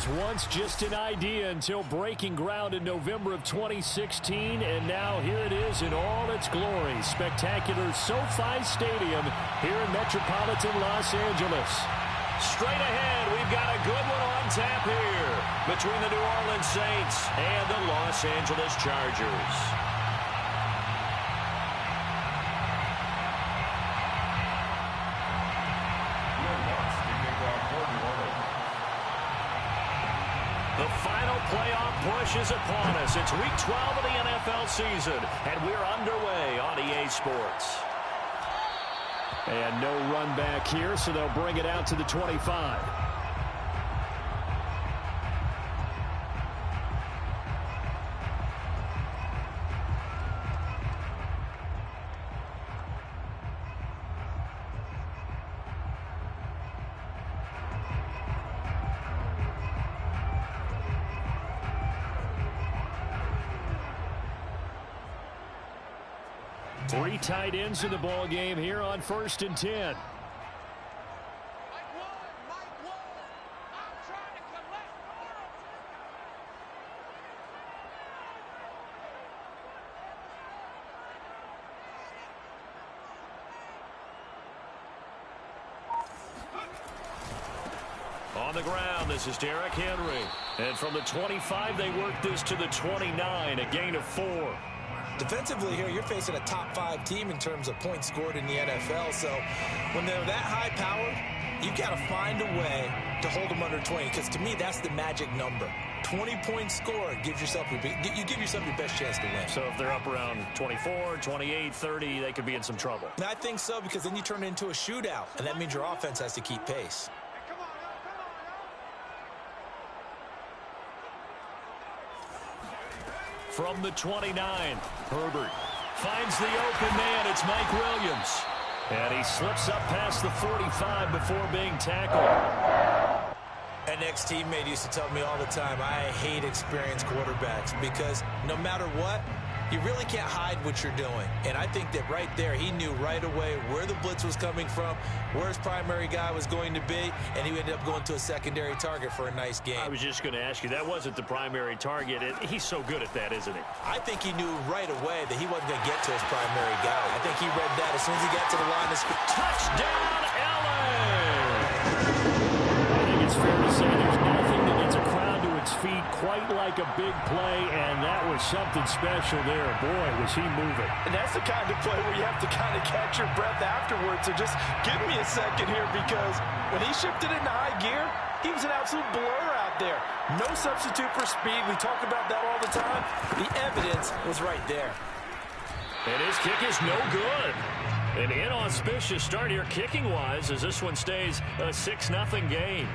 was once just an idea until breaking ground in November of 2016, and now here it is in all its glory. Spectacular SoFi Stadium here in metropolitan Los Angeles. Straight ahead, we've got a good one on tap here between the New Orleans Saints and the Los Angeles Chargers. The final playoff push is upon us. It's Week 12 of the NFL season, and we're underway on EA Sports. And no run back here, so they'll bring it out to the 25. Three tight ends in the ball game here on 1st and 10. On the ground, this is Derrick Henry. And from the 25, they work this to the 29, a gain of 4. Defensively here, you're facing a top 5 team in terms of points scored in the NFL. So when they're that high-powered, you've got to find a way to hold them under 20. Because to me, that's the magic number. 20-point score gives yourself you give yourself your best chance to win. So if they're up around 24, 28, 30, they could be in some trouble. And I think so, because then you turn it into a shootout, and that means your offense has to keep pace. From the 29, Herbert finds the open man. It's Mike Williams. And he slips up past the 45 before being tackled. An ex-teammate used to tell me all the time, I hate experienced quarterbacks because no matter what, you really can't hide what you're doing. And I think that right there, he knew right away where the blitz was coming from, where his primary guy was going to be, and he ended up going to a secondary target for a nice game. I was just going to ask you, that wasn't the primary target. He's so good at that, isn't he? I think he knew right away that he wasn't going to get to his primary guy. I think he read that as soon as he got to the line of scrimmage. Touchdown, LA! I think it's fair to say there's nothing that gets a crowd to its feet quite like a big play, and that was something special there. Boy, was he moving. And that's the kind of play where you have to kind of catch your breath afterwards. So just give me a second here, because when he shifted into high gear, he was an absolute blur out there. No substitute for speed. We talk about that all the time. The evidence was right there. And his kick is no good. An inauspicious start here kicking-wise as this one stays a 6-0 game.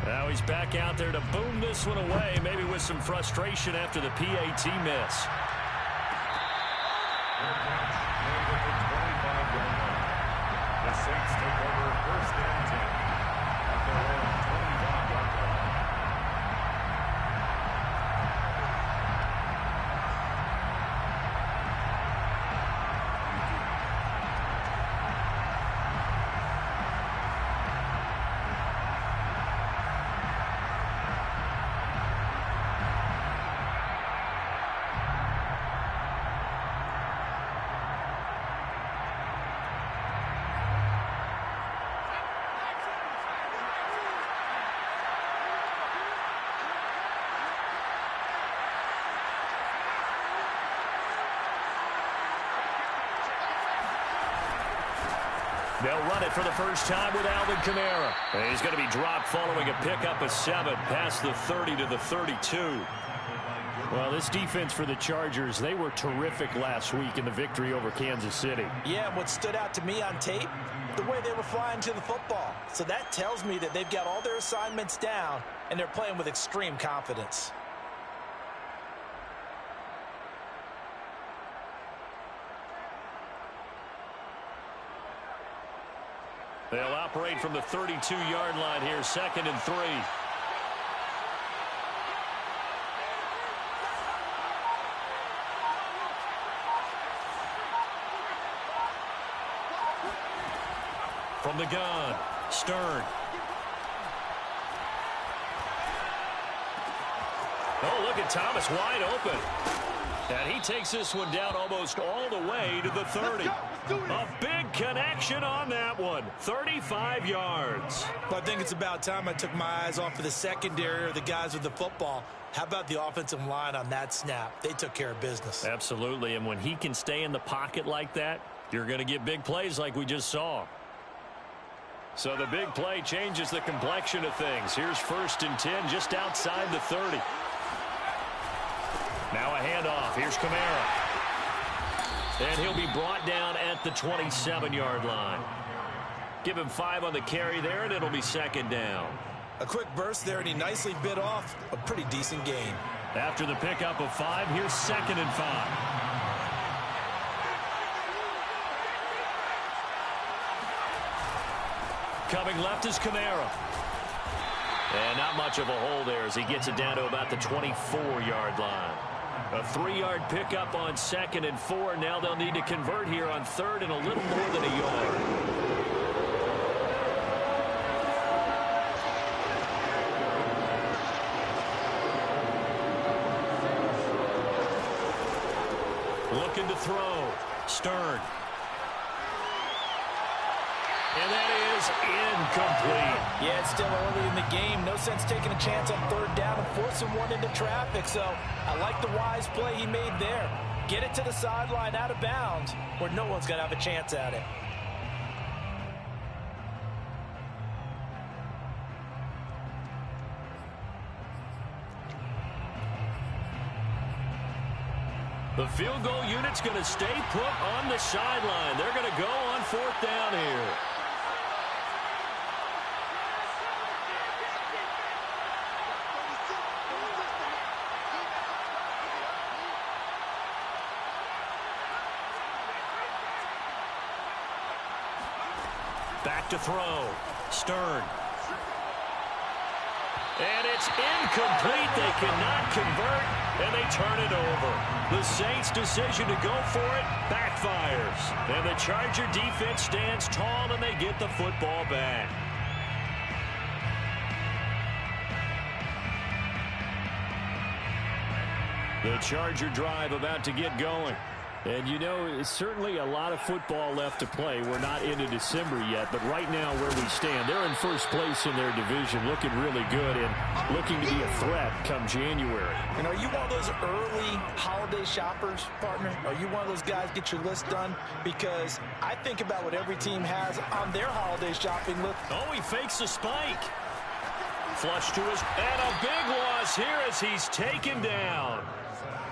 Now he's back out there to boom this one away, maybe with some frustration after the PAT miss. The Saints take over 1st and 10 at their own 25-yard line. They'll run it for the first time with Alvin Kamara. And he's going to be dropped following a pickup of 7 past the 30 to the 32. Well, this defense for the Chargers, they were terrific last week in the victory over Kansas City. Yeah, and what stood out to me on tape, the way they were flying to the football. So that tells me that they've got all their assignments down, and they're playing with extreme confidence. They'll operate from the 32-yard line here, 2nd and 3. From the gun, Stern. Oh, look at Thomas wide open. And he takes this one down almost all the way to the 30. A big connection on that one. 35 yards. Well, I think it's about time I took my eyes off of the secondary or the guys with the football. How about the offensive line on that snap? They took care of business. Absolutely, and when he can stay in the pocket like that, you're going to get big plays like we just saw. So the big play changes the complexion of things. Here's 1st and 10 just outside the 30. Now a handoff. Here's Kamara. And he'll be brought down at the 27-yard line. Give him 5 on the carry there, and it'll be 2nd down. A quick burst there, and he nicely bit off a pretty decent gain. After the pickup of 5, here's 2nd and 5. Coming left is Kamara. And not much of a hole there as he gets it down to about the 24-yard line. A 3-yard pickup on 2nd and 4. Now they'll need to convert here on 3rd and a little more than a yard. Looking to throw. Stern. And that is incomplete. Yeah, it's still early in the game. No sense taking a chance on 3rd down and forcing one into traffic. So I like the wise play he made there. Get it to the sideline out of bounds where no one's going to have a chance at it. The field goal unit's going to stay put on the sideline. They're going to go on 4th down here. Back to throw. Stern. And it's incomplete. They cannot convert, and they turn it over. The Saints' decision to go for it backfires. And the Charger defense stands tall, and they get the football back. The Charger drive about to get going. And, you know, it's certainly a lot of football left to play. We're not into December yet, but right now where we stand, they're in first place in their division, looking really good and looking to be a threat come January. And are you one of those early holiday shoppers, partner? Are you one of those guys get your list done? Because I think about what every team has on their holiday shopping list. Oh, he fakes a spike. Flush to his, and a big loss here as he's taken down.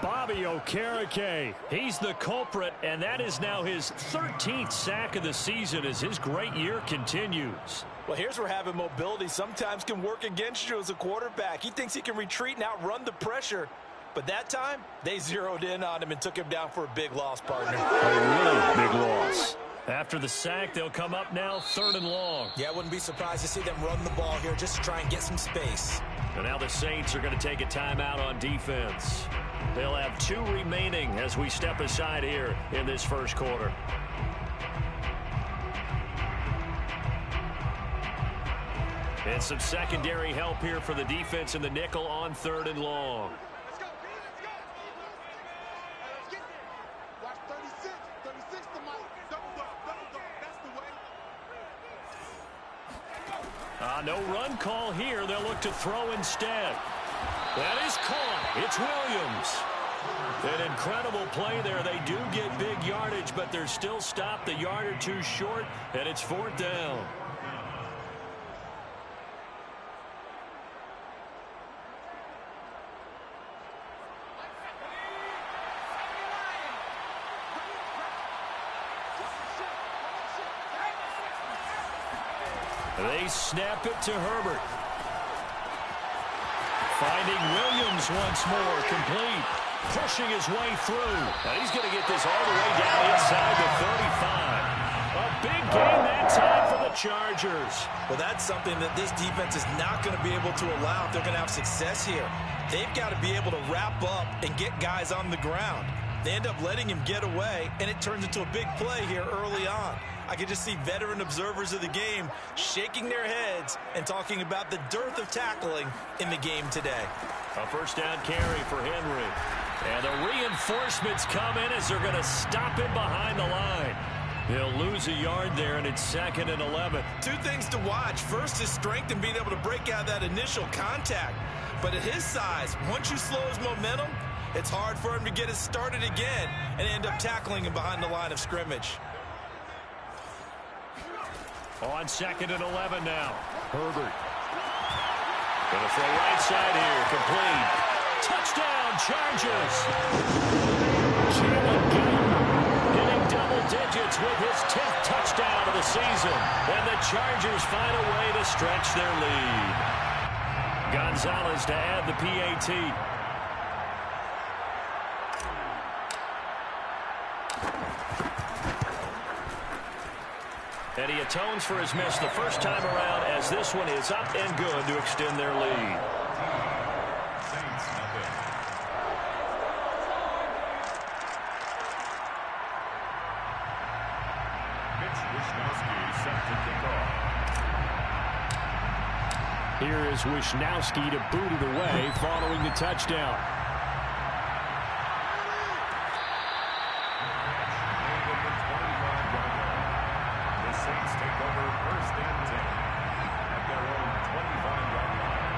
Bobby Okereke, he's the culprit, and that is now his 13th sack of the season as his great year continues. Well, here's where having mobility sometimes can work against you as a quarterback. He thinks he can retreat and outrun the pressure. But that time, they zeroed in on him and took him down for a big loss, partner. A really big loss. After the sack, they'll come up now 3rd and long. Yeah, I wouldn't be surprised to see them run the ball here just to try and get some space. And now the Saints are going to take a timeout on defense. They'll have 2 remaining as we step aside here in this first quarter. And some secondary help here for the defense in the nickel on 3rd and long. No run call here. They'll look to throw instead. That is caught. It's Williams. An incredible play there. They do get big yardage, but they're still stopped a yard or two short, and it's 4th down. They snap it to Herbert. Finding Williams once more, complete. Pushing his way through. Now he's going to get this all the way down inside the 35. A big gain that time for the Chargers. Well, that's something that this defense is not going to be able to allow if they're going to have success here. They've got to be able to wrap up and get guys on the ground. They end up letting him get away, and it turns into a big play here early on. I can just see veteran observers of the game shaking their heads and talking about the dearth of tackling in the game today. A first down carry for Henry. And the reinforcements come in as they're going to stop him behind the line. They'll lose a yard there, and it's 2nd and 11. Two things to watch. First, his strength and being able to break out that initial contact. But at his size, once you slow his momentum, it's hard for him to get it started again and end up tackling him behind the line of scrimmage. On 2nd and 11 now. Herbert. Going to throw right side here. Complete. Touchdown, Chargers. Jalen Guyton hitting double digits with his 10th touchdown of the season. And the Chargers find a way to stretch their lead. Gonzalez to add the PAT. And he atones for his miss the first time around as this one is up and good to extend their lead. Saints nothing. Mitch Wishnowsky set to kick off. Here is Wishnowsky to boot it away following the touchdown. Saints take over 1st and 10 at their own 25-yard line.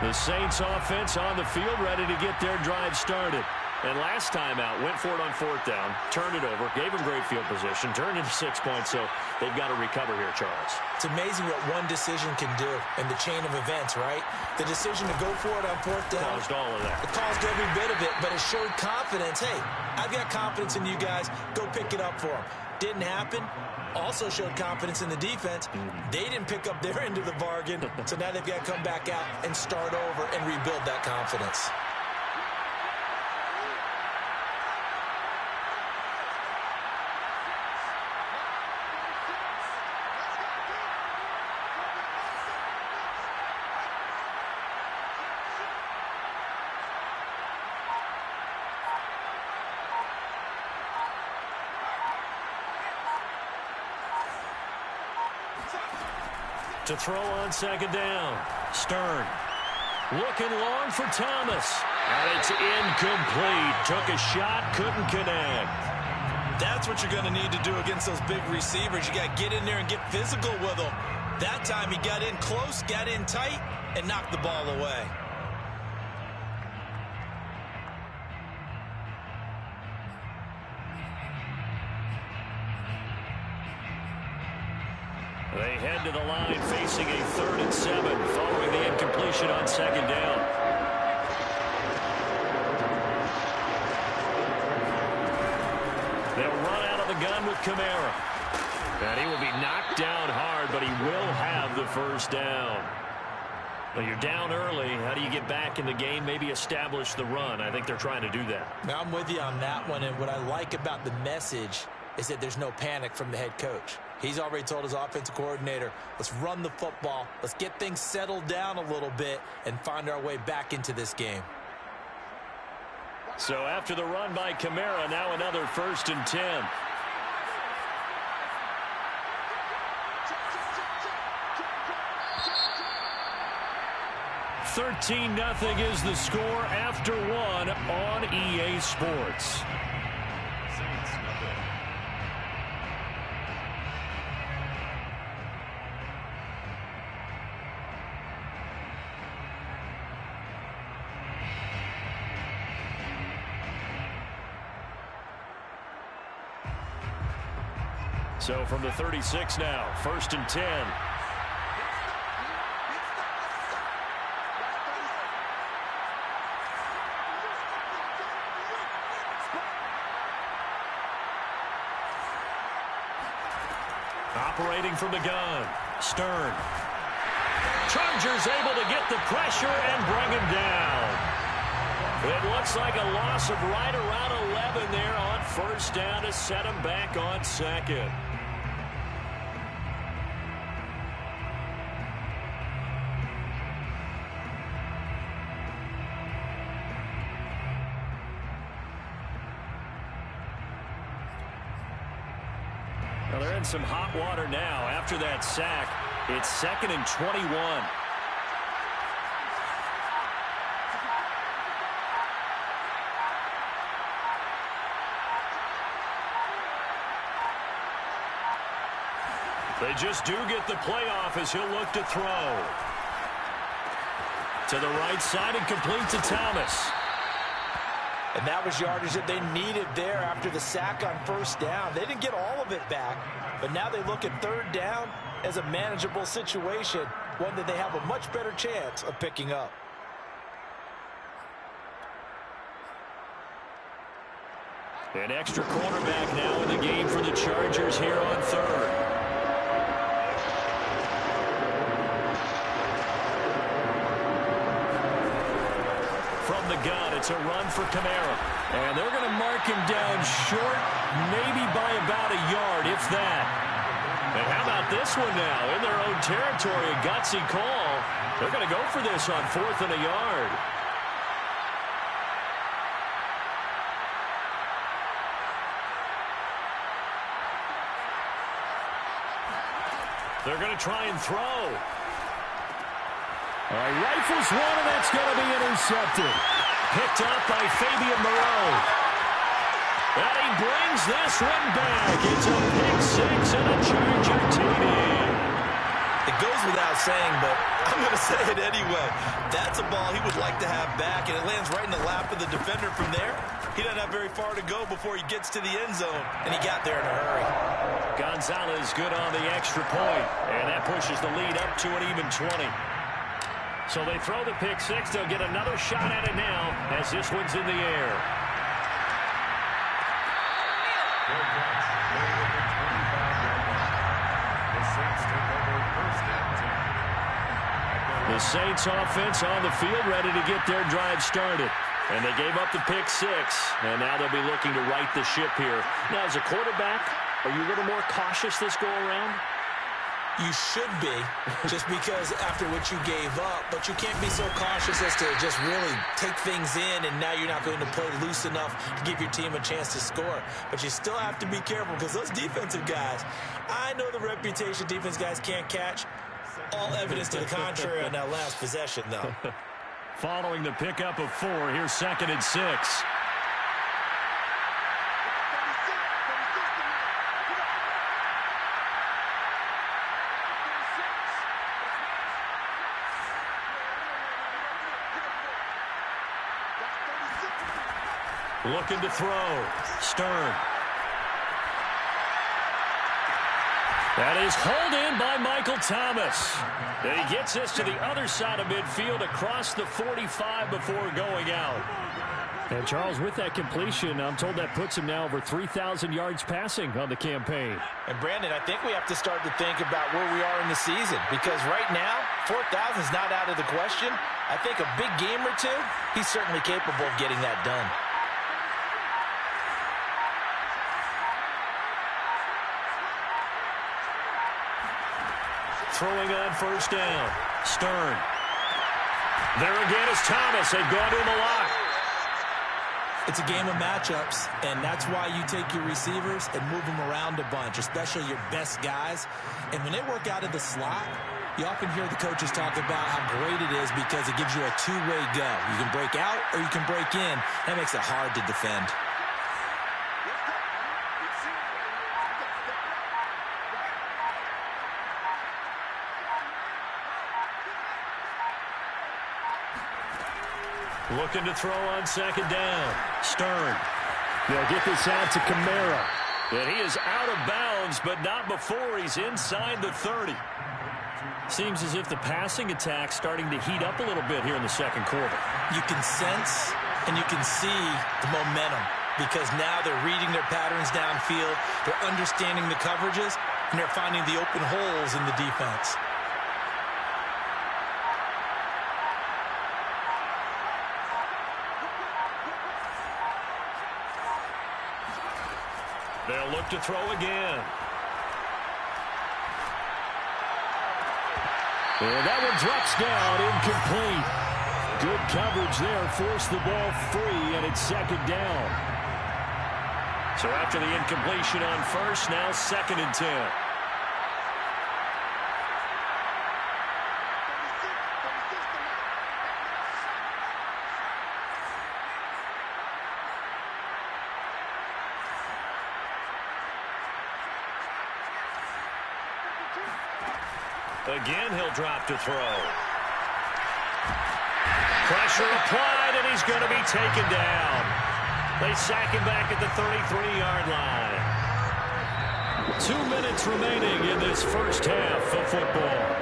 The Saints offense on the field ready to get their drive started. And last time out, went for it on 4th down, turned it over, gave him great field position, turned into 6 points, so they've got to recover here, Charles. It's amazing what one decision can do in the chain of events, right? The decision to go for it on 4th down. Caused all of that. It caused every bit of it, but it showed confidence. Hey, I've got confidence in you guys. Go pick it up for them. Didn't happen. Also showed confidence in the defense. They didn't pick up their end of the bargain, so now they've got to come back out and start over and rebuild that confidence. To throw on 2nd down. Stern. Looking long for Thomas. And it's incomplete. Took a shot, couldn't connect. That's what you're going to need to do against those big receivers. You got to get in there and get physical with them. That time he got in close, got in tight, and knocked the ball away. They head to the line facing a 3rd and 7 following the incompletion on 2nd down. They'll run out of the gun with Kamara. And he will be knocked down hard, but he will have the 1st down. Well, you're down early. How do you get back in the game? Maybe establish the run. I think they're trying to do that. Now, I'm with you on that one, and what I like about the message is that there's no panic from the head coach. He's already told his offensive coordinator, let's run the football, let's get things settled down a little bit and find our way back into this game. So after the run by Kamara, now another 1st and 10. $13-0 is the score after one on EA Sports. Saints nothing. So from the 36 now, 1st and 10. Operating from the gun, Stern. Chargers able to get the pressure and bring him down. It looks like a loss of right around 11 there on first down to set him back on second. Well, they're in some hot water now after that sack. It's 2nd and 21. They just do get the playoff as he'll look to throw. To the right side and complete to Thomas. And that was yardage that they needed there after the sack on first down. They didn't get all of it back, but now they look at third down as a manageable situation, one that they have a much better chance of picking up. An extra quarterback now in the game for the Chargers here on third. From the gun, it's a run for Kamara. And they're going to mark him down short, maybe by about a yard, if that. And how about this one now? In their own territory, a gutsy call. They're going to go for this on 4th and a yard. They're going to try and throw. All right, rifles one, and that's going to be intercepted. Picked up by Fabian Moreau. And he brings this one back. It's a pick six and a Charger TD. It goes without saying, but I'm going to say it anyway. That's a ball he would like to have back, and it lands right in the lap of the defender from there. He doesn't have very far to go before he gets to the end zone, and he got there in a hurry. Gonzalez good on the extra point, and that pushes the lead up to an even 20. So they throw the pick six. They'll get another shot at it now as this one's in the air. The Saints offense on the field ready to get their drive started. And they gave up the pick six, and now they'll be looking to right the ship here. Now, as a quarterback, are you a little more cautious this go-around? You should be, just because after what you gave up, but you can't be so cautious as to just really take things in, and now you're not going to play loose enough to give your team a chance to score. But you still have to be careful, because those defensive guys, I know the reputation defense guys can't catch. All evidence to the contrary on that last possession, though. Following the pickup of 4, here's 2nd and 6. Looking to throw. Stern. That is hauled in by Michael Thomas. And he gets this to the other side of midfield across the 45 before going out. And Charles, with that completion, I'm told that puts him now over 3,000 yards passing on the campaign. And Brandon, I think we have to start to think about where we are in the season, because right now, 4,000 is not out of the question. I think a big game or two, he's certainly capable of getting that done. Throwing on first down. Stern. There again is Thomas. They've gone to him a lot. It's a game of matchups, and that's why you take your receivers and move them around a bunch, especially your best guys. And when they work out of the slot, you often hear the coaches talk about how great it is because it gives you a two-way go. You can break out or you can break in. That makes it hard to defend. Looking to throw on second down. Stern. They'll get this out to Kamara. And he is out of bounds, but not before he's inside the 30. Seems as if the passing attack's starting to heat up a little bit here in the second quarter. You can sense and you can see the momentum because now they're reading their patterns downfield, they're understanding the coverages, and they're finding the open holes in the defense. drop to throw again. And that one drops down, incomplete. Good coverage there, forced the ball free, and it's second down. So after the incompletion on first, now 2nd and 10. Again, he'll drop to throw. Pressure applied, and he's going to be taken down. They sack him back at the 33-yard line. 2 minutes remaining in this first half of football.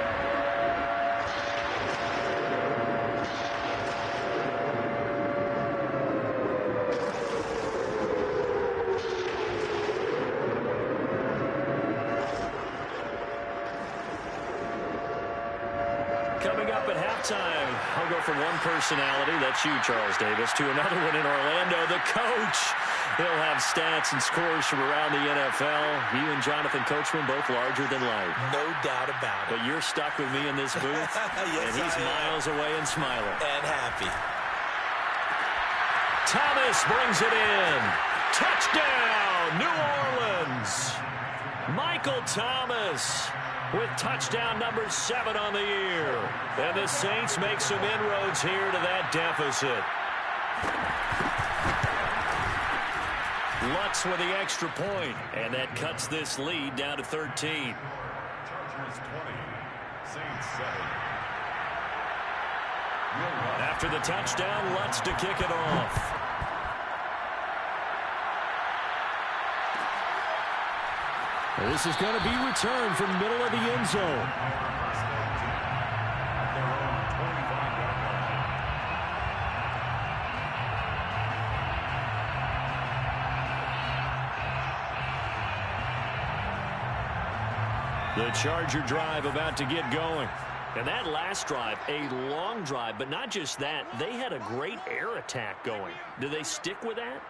Coming up at halftime, I'll go from one personality, that's you, Charles Davis, to another one in Orlando, the coach. He'll have stats and scores from around the NFL. You and Jonathan Coachman both larger than life. No doubt about it. But you're stuck with me in this booth, yes, and he's miles away and smiling. And happy. Thomas brings it in. Touchdown, New Orleans. Michael Thomas with touchdown number 7 on the year. And the Saints make some inroads here to that deficit. Lutz with the extra point, and that cuts this lead down to 13. Chargers 20, Saints 7. After the touchdown, Lutz to kick it off. This is going to be returned from the middle of the end zone. The Charger drive about to get going. And that last drive, a long drive, but not just that. They had a great air attack going. Do they stick with that?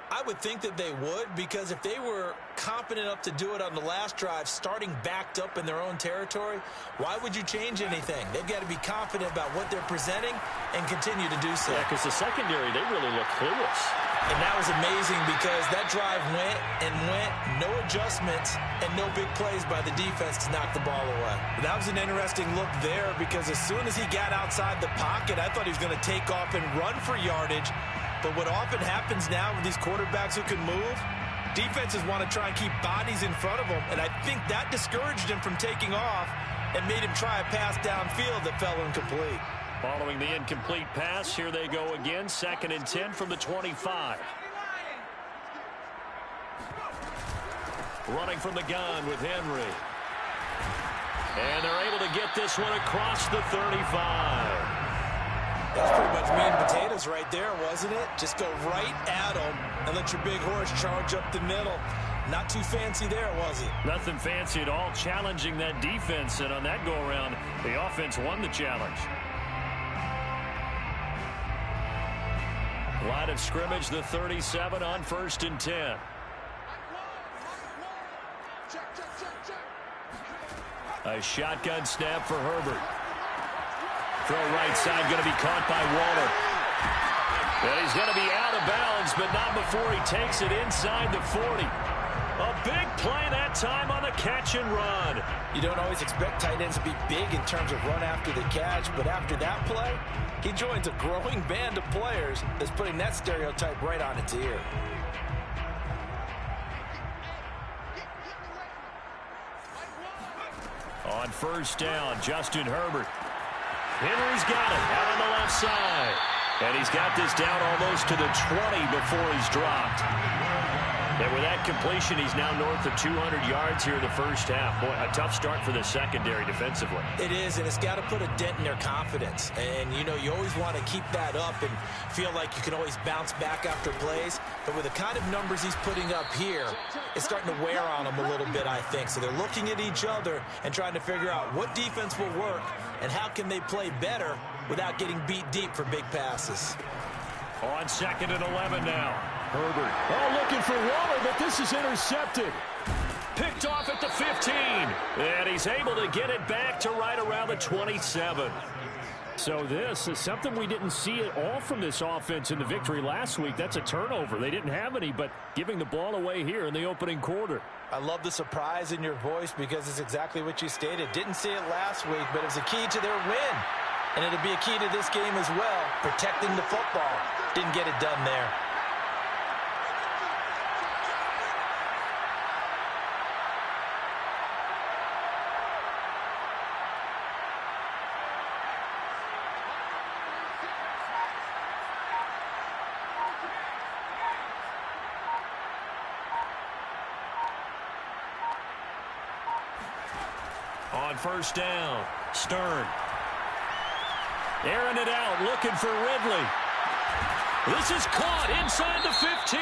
I would think that they would, because if they were confident enough to do it on the last drive, starting backed up in their own territory, why would you change anything? They've got to be confident about what they're presenting and continue to do so. Yeah, because the secondary, they really look clueless. And that was amazing because that drive went and went, no adjustments, and no big plays by the defense to knock the ball away. That was an interesting look there because as soon as he got outside the pocket, I thought he was going to take off and run for yardage. But what often happens now with these quarterbacks who can move, defenses want to try and keep bodies in front of them, and I think that discouraged him from taking off and made him try a pass downfield that fell incomplete. Following the incomplete pass, here they go again, 2nd and 10 from the 25. Running from the gun with Henry. And they're able to get this one across the 35. That's pretty much meat and potatoes right there, wasn't it? Just go right at them and let your big horse charge up the middle. Not too fancy there, was it? Nothing fancy at all, challenging that defense. And on that go-around, the offense won the challenge. Line of scrimmage, the 37 on 1st and 10. A shotgun snap for Herbert. Throw right side, going to be caught by Waller. And he's going to be out of bounds, but not before he takes it inside the 40. A big play that time on the catch and run. You don't always expect tight ends to be big in terms of run after the catch, but after that play, he joins a growing band of players that's putting that stereotype right on its ear. On 1st down, Justin Herbert. Henry's got it out on the left side. And he's got this down almost to the 20 before he's dropped. And with that completion, he's now north of 200 yards here in the first half. Boy, a tough start for the secondary defensively. It is, and it's got to put a dent in their confidence. And, you know, you always want to keep that up and feel like you can always bounce back after plays. But with the kind of numbers he's putting up here, it's starting to wear on them a little bit, I think. So they're looking at each other and trying to figure out what defense will work and how can they play better without getting beat deep for big passes. On 2nd and 11 now. Herbert. Oh, looking for Waller, but this is intercepted. Picked off at the 15. And he's able to get it back to right around the 27. So this is something we didn't see at all from this offense in the victory last week. That's a turnover. They didn't have any, but giving the ball away here in the opening quarter. I love the surprise in your voice because it's exactly what you stated. Didn't see it last week, but it was a key to their win. And it'll be a key to this game as well, protecting the football. Didn't get it done there. On first down, Stern. Airing it out, looking for Ridley. This is caught inside the 15.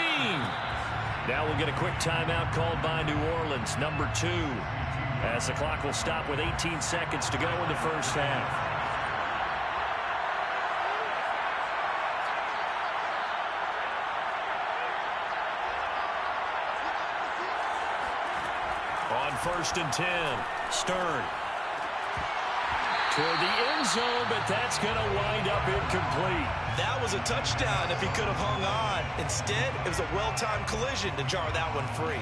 Now we'll get a quick timeout called by New Orleans, number 2, as the clock will stop with 18 seconds to go in the first half. On first and 10, Stern. Toward the end zone, but that's going to wind up incomplete. That was a touchdown if he could have hung on. Instead, it was a well-timed collision to jar that one free.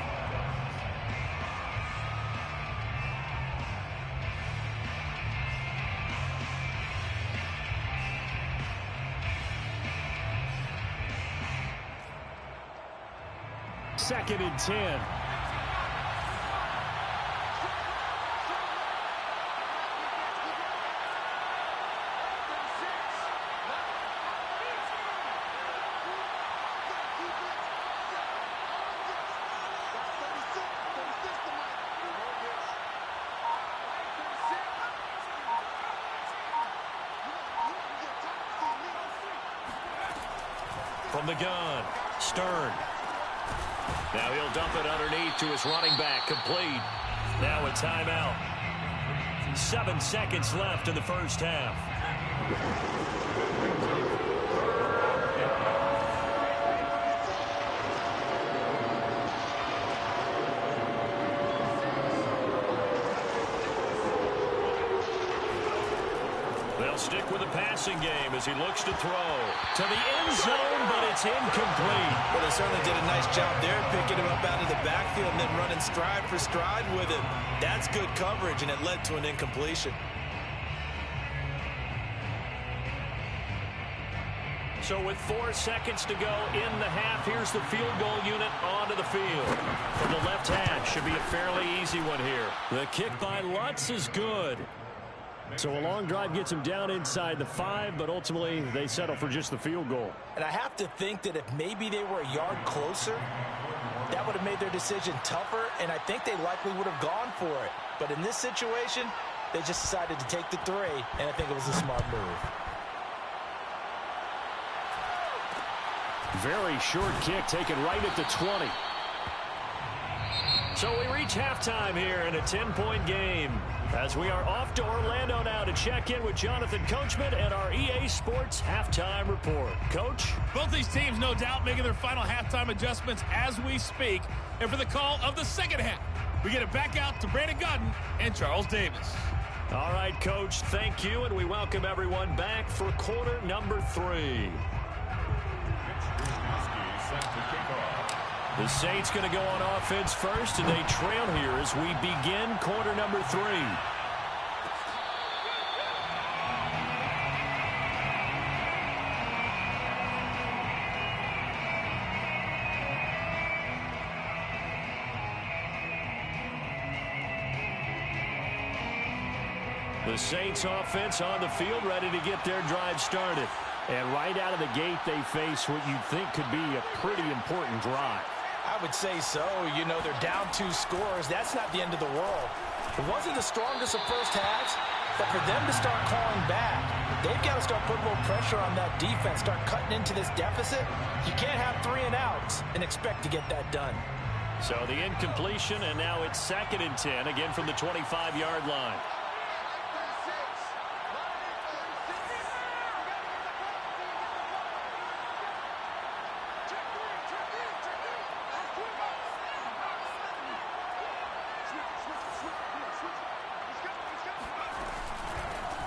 Second and 10. From the gun, Stern. Now he'll dump it underneath to his running back, complete. Now a timeout. 7 seconds left in the first half. They'll stick with the passing game as he looks to throw. To the end zone, but it's incomplete. Well, they certainly did a nice job there, picking him up out of the backfield and then running stride for stride with him. That's good coverage, and it led to an incompletion. So with 4 seconds to go in the half, here's the field goal unit onto the field. From the left hash, should be a fairly easy one here. The kick by Lutz is good. So a long drive gets him down inside the 5, but ultimately they settle for just the field goal. And I have to think that if maybe they were a yard closer, that would have made their decision tougher, and I think they likely would have gone for it. But in this situation, they just decided to take the 3, and I think it was a smart move. Very short kick taken right at the 20. So we reach halftime here in a 10-point game as we are off to Orlando now to check in with Jonathan Coachman and our EA Sports Halftime Report. Coach? Both these teams, no doubt, making their final halftime adjustments as we speak. And for the call of the second half, we get it back out to Brandon Gutton and Charles Davis. All right, Coach, thank you, and we welcome everyone back for quarter number 3. The Saints going to go on offense first, and they trail here as we begin quarter number 3. The Saints offense on the field ready to get their drive started. And right out of the gate, they face what you'd think could be a pretty important drive. I would say so. You know, they're down 2 scores. That's not the end of the world. It wasn't the strongest of first halves, but for them to start calling back, they've got to start putting a little pressure on that defense, start cutting into this deficit. You can't have 3 and outs and expect to get that done. So the incompletion, and now it's 2nd and 10, again from the 25-yard line.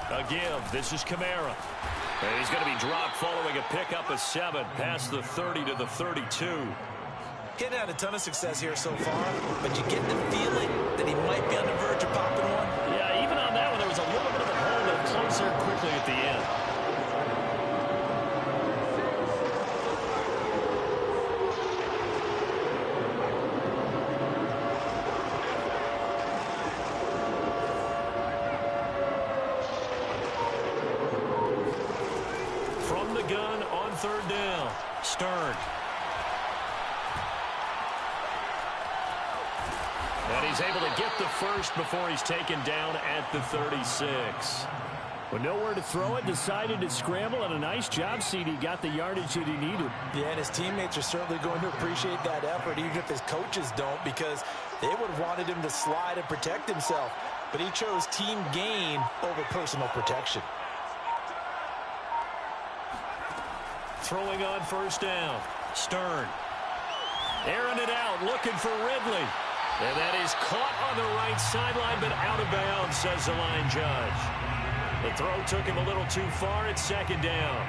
A give. This is Kamara. And he's going to be dropped following a pickup of 7 past the 30 to the 32. He hadn't had a ton of success here so far, but you get the feeling that he might be on the verge of popping one. Yeah, even on that one, there was a little bit of a hole that closed there quickly at the end. From the gun on 3rd down, Stern. And he's able to get the first before he's taken down at the 36. With nowhere to throw it, decided to scramble, and a nice job, CD. Got the yardage that he needed. Yeah, and his teammates are certainly going to appreciate that effort, even if his coaches don't, because they would have wanted him to slide and protect himself. But he chose team gain over personal protection. Throwing on 1st down, Stern. Airing it out, looking for Ridley. And that is caught on the right sideline, but out of bounds, says the line judge. The throw took him a little too far. It's 2nd down.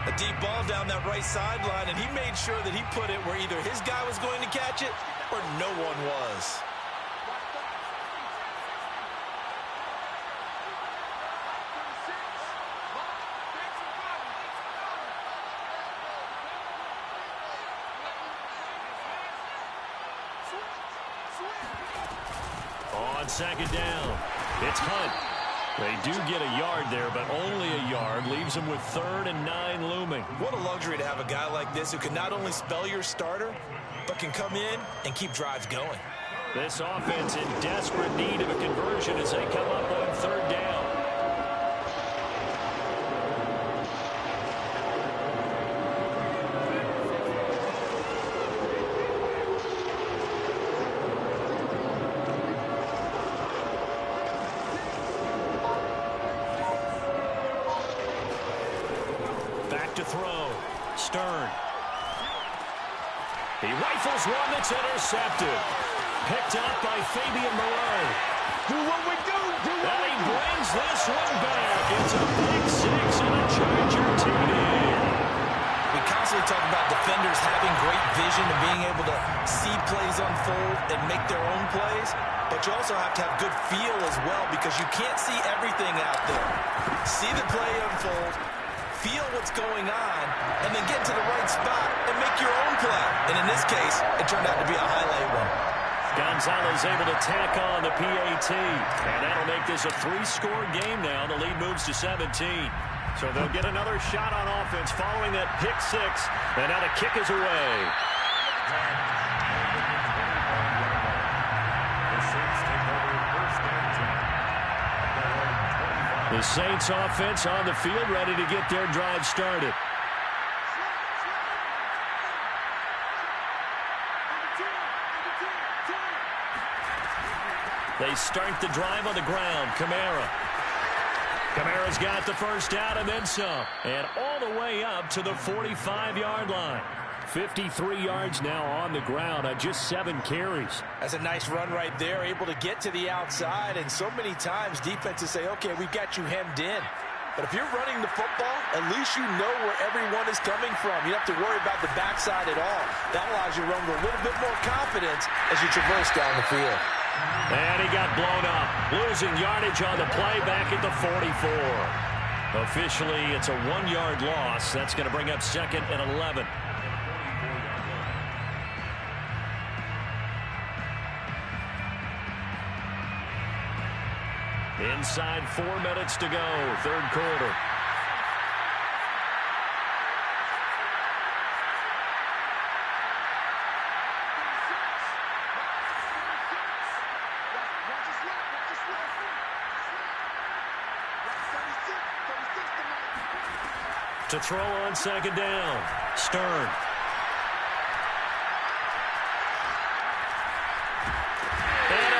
A deep ball down that right sideline, and he made sure that he put it where either his guy was going to catch it or no one was. On 2nd down, it's Hunt. They do get a yard there, but only a yard. Leaves them with 3rd and 9 looming. What a luxury to have a guy like this who can not only spell your starter, but can come in and keep drives going. This offense in desperate need of a conversion as they come up on 3rd down. To throw. Stern. He rifles one that's intercepted. Picked up by Fabian Moreau. Do what we do. And he brings this one back. It's a big 6 and a Charger TD. We constantly talk about defenders having great vision and being able to see plays unfold and make their own plays, but you also have to have good feel as well because you can't see everything out there. See the play unfold, feel what's going on, and then get to the right spot and make your own play. And in this case, it turned out to be a highlight one. Gonzalez able to tack on the PAT, and that'll make this a 3-score game now. The lead moves to 17. So they'll get another shot on offense following that pick 6, and now the kick is away. The Saints offense on the field, ready to get their drive started. They start the drive on the ground. Kamara's got the first down and then some. And all the way up to the 45-yard line. 53 yards now on the ground on just 7 carries. That's a nice run right there, able to get to the outside. And so many times defenses say, okay, we've got you hemmed in. But if you're running the football, at least you know where everyone is coming from. You don't have to worry about the backside at all. That allows you to run with a little bit more confidence as you traverse down the field. And he got blown up, losing yardage on the play back at the 44. Officially, it's a 1-yard loss. That's going to bring up 2nd and 11. Inside 4 minutes to go, 3rd quarter. To throw on 2nd down, Stern.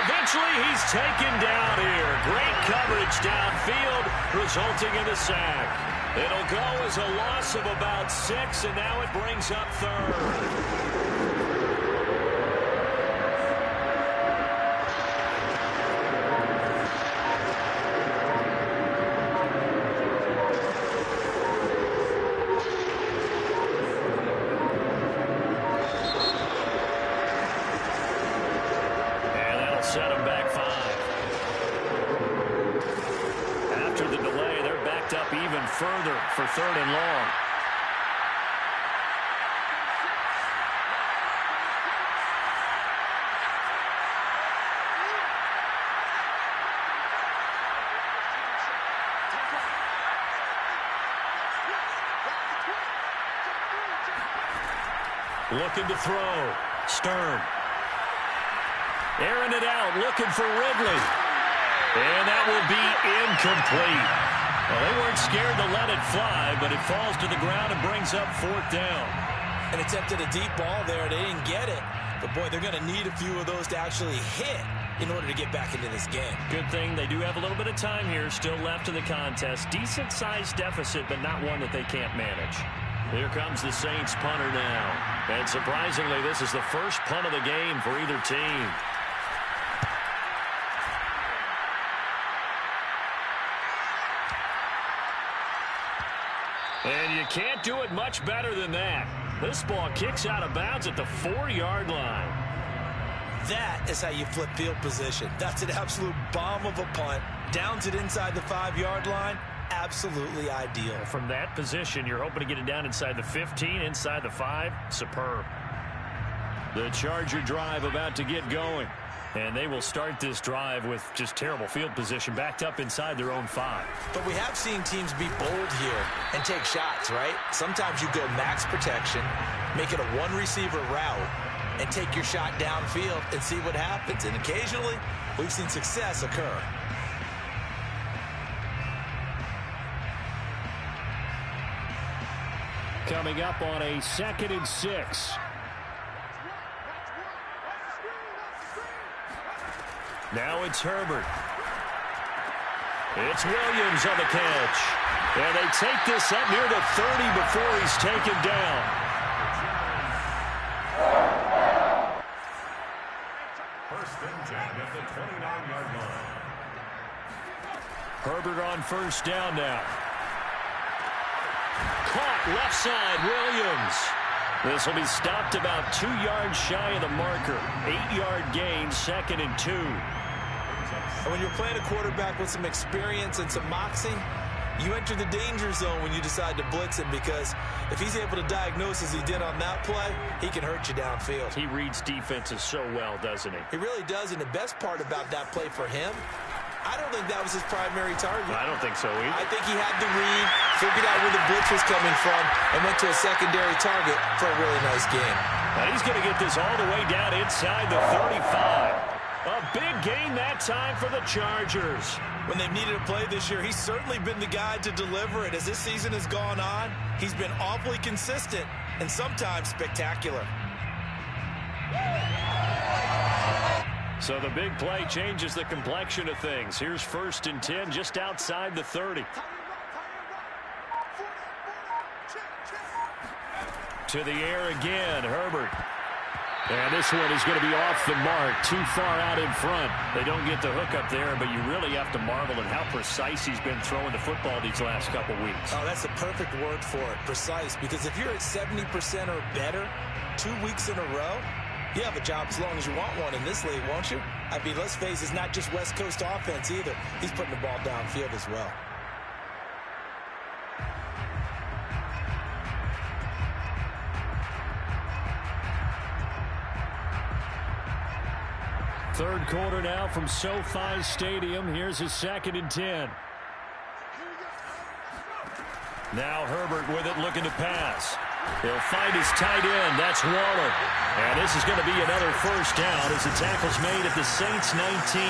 Eventually, he's taken down here. Great coverage downfield, resulting in the sack. It'll go as a loss of about 6, and now it brings up 3rd. going further for 3rd and long. Looking to throw. Stern. Airing it out, looking for Ridley. And that will be incomplete. Well, they weren't scared to let it fly, but it falls to the ground and brings up 4th down. And attempted a deep ball there. They didn't get it. But, boy, they're going to need a few of those to actually hit in order to get back into this game. Good thing they do have a little bit of time here still left in the contest. Decent-sized deficit, but not one that they can't manage. Here comes the Saints punter now. And surprisingly, this is the first punt of the game for either team. And you can't do it much better than that. This ball kicks out of bounds at the 4-yard line. That is how you flip field position. That's an absolute bomb of a punt. Downs it inside the 5-yard line. Absolutely ideal. From that position, you're hoping to get it down inside the 15, inside the 5. Superb. The Charger drive about to get going. And they will start this drive with just terrible field position backed up inside their own 5. But we have seen teams be bold here and take shots, right? Sometimes you go max protection, make it a one-receiver route, and take your shot downfield and see what happens. And occasionally, we've seen success occur. Coming up on a 2nd and 6. Now it's Herbert. It's Williams on the catch. And they take this up near the 30 before he's taken down. First and 10 at the 29-yard line. Herbert on 1st down now. Caught left side, Williams. This will be stopped about 2 yards shy of the marker. 8-yard gain, 2nd and 2. And when you're playing a quarterback with some experience and some moxie, you enter the danger zone when you decide to blitz him, because if he's able to diagnose as he did on that play, he can hurt you downfield. He reads defenses so well, doesn't he? He really does, and the best part about that play for him, I don't think that was his primary target. I don't think so either. I think he had the read, figured out where the blitz was coming from, and went to a secondary target for a really nice game. And he's going to get this all the way down inside the 35. A big gain that time for the Chargers. When they've needed a play this year, he's certainly been the guy to deliver it. As this season has gone on, he's been awfully consistent and sometimes spectacular. So the big play changes the complexion of things. Here's 1st and 10 just outside the 30. To the air again, Herbert. And this one is going to be off the mark, too far out in front. They don't get the hook up there, but you really have to marvel at how precise he's been throwing the football these last couple weeks. Oh, that's the perfect word for it, precise, because if you're at 70% or better 2 weeks in a row, you have a job as long as you want one in this league, won't you? I mean, let's face it, it's not just West Coast offense either. He's putting the ball downfield as well. Third quarter now from SoFi Stadium. Here's his 2nd and 10. Now Herbert with it, looking to pass. He'll find his tight end. That's Waller. And this is going to be another 1st down as the tackle's made at the Saints 19.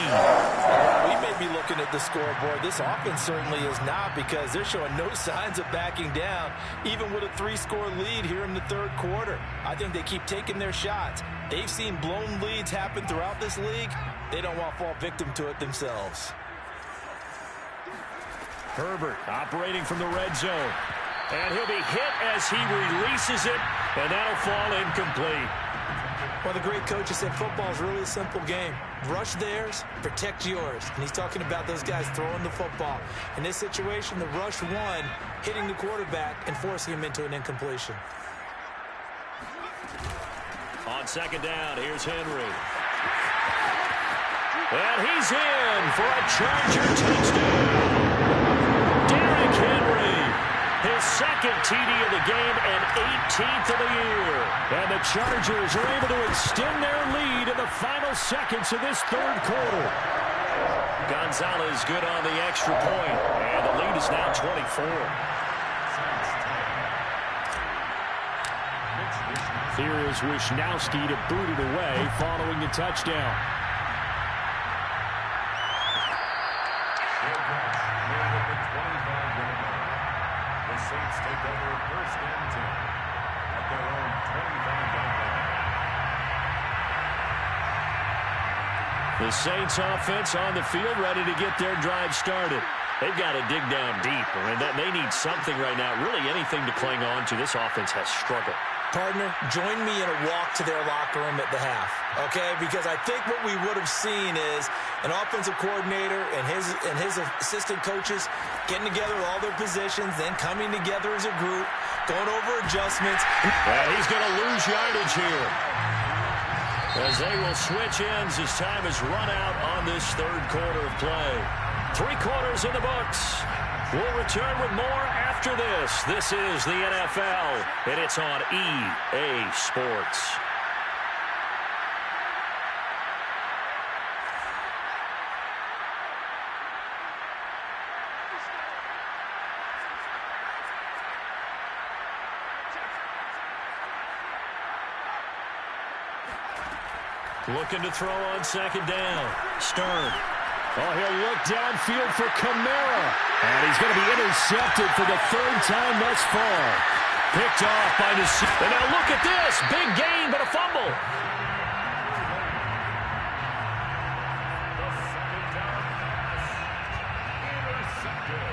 We may be looking at the scoreboard. This offense certainly is not, because they're showing no signs of backing down, even with a 3-score lead here in the 3rd quarter. I think they keep taking their shots. They've seen blown leads happen throughout this league. They don't want to fall victim to it themselves. Herbert operating from the red zone. And he'll be hit as he releases it, and that'll fall incomplete. Well, the great coach said football is really a simple game. Rush theirs, protect yours. And he's talking about those guys throwing the football. In this situation, the rush one, hitting the quarterback and forcing him into an incompletion. On 2nd down, here's Henry. And he's in for a Charger touchdown. Derrick Henry. His second TD of the game and 18th of the year. And the Chargers are able to extend their lead in the final seconds of this third quarter. Gonzalez good on the extra point, and the lead is now 24. Here is Wisnowski to boot it away following the touchdown. The Saints take over first and 10 at their own 25-yard line. The Saints offense on the field ready to get their drive started. They've got to dig down deep. I mean, they need something right now, really anything to cling on to. This offense has struggled. Partner, join me in a walk to their locker room at the half, okay? Because I think what we would have seen is an offensive coordinator and his assistant coaches getting together all their positions, then coming together as a group, going over adjustments. And he's going to lose yardage here, as they will switch ends as time has run out on this third quarter of play. 3 quarters in the books. We'll return with more after this. This is the NFL, and it's on EA Sports. Looking to throw on second down. Stern. Oh, he'll look downfield for Kamara. And he's going to be intercepted for the 3rd time thus far. Picked off by Nasir. And now look at this. Big gain, but a fumble. The second down pass. Intercepted.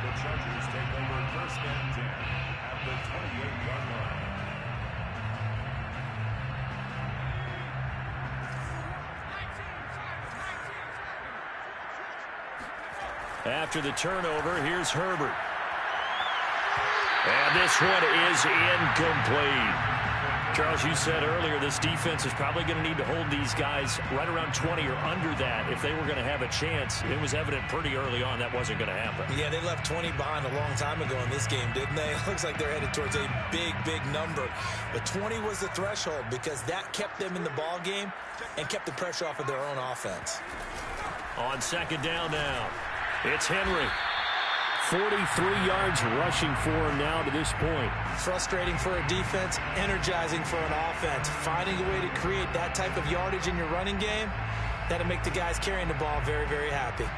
The Chargers take over first and 10 at the 28-yard line. After the turnover, here's Herbert. And this one is incomplete. Charles, you said earlier this defense is probably going to need to hold these guys right around 20 or under that if they were going to have a chance. It was evident pretty early on that wasn't going to happen. Yeah, they left 20 behind a long time ago in this game, didn't they? It looks like they're headed towards a big, big number. But 20 was the threshold because that kept them in the ball game and kept the pressure off of their own offense. On second down now, it's Henry. 43 yards rushing for him now to this point. Frustrating for a defense, energizing for an offense. Finding a way to create that type of yardage in your running game, that'll make the guys carrying the ball very, very happy.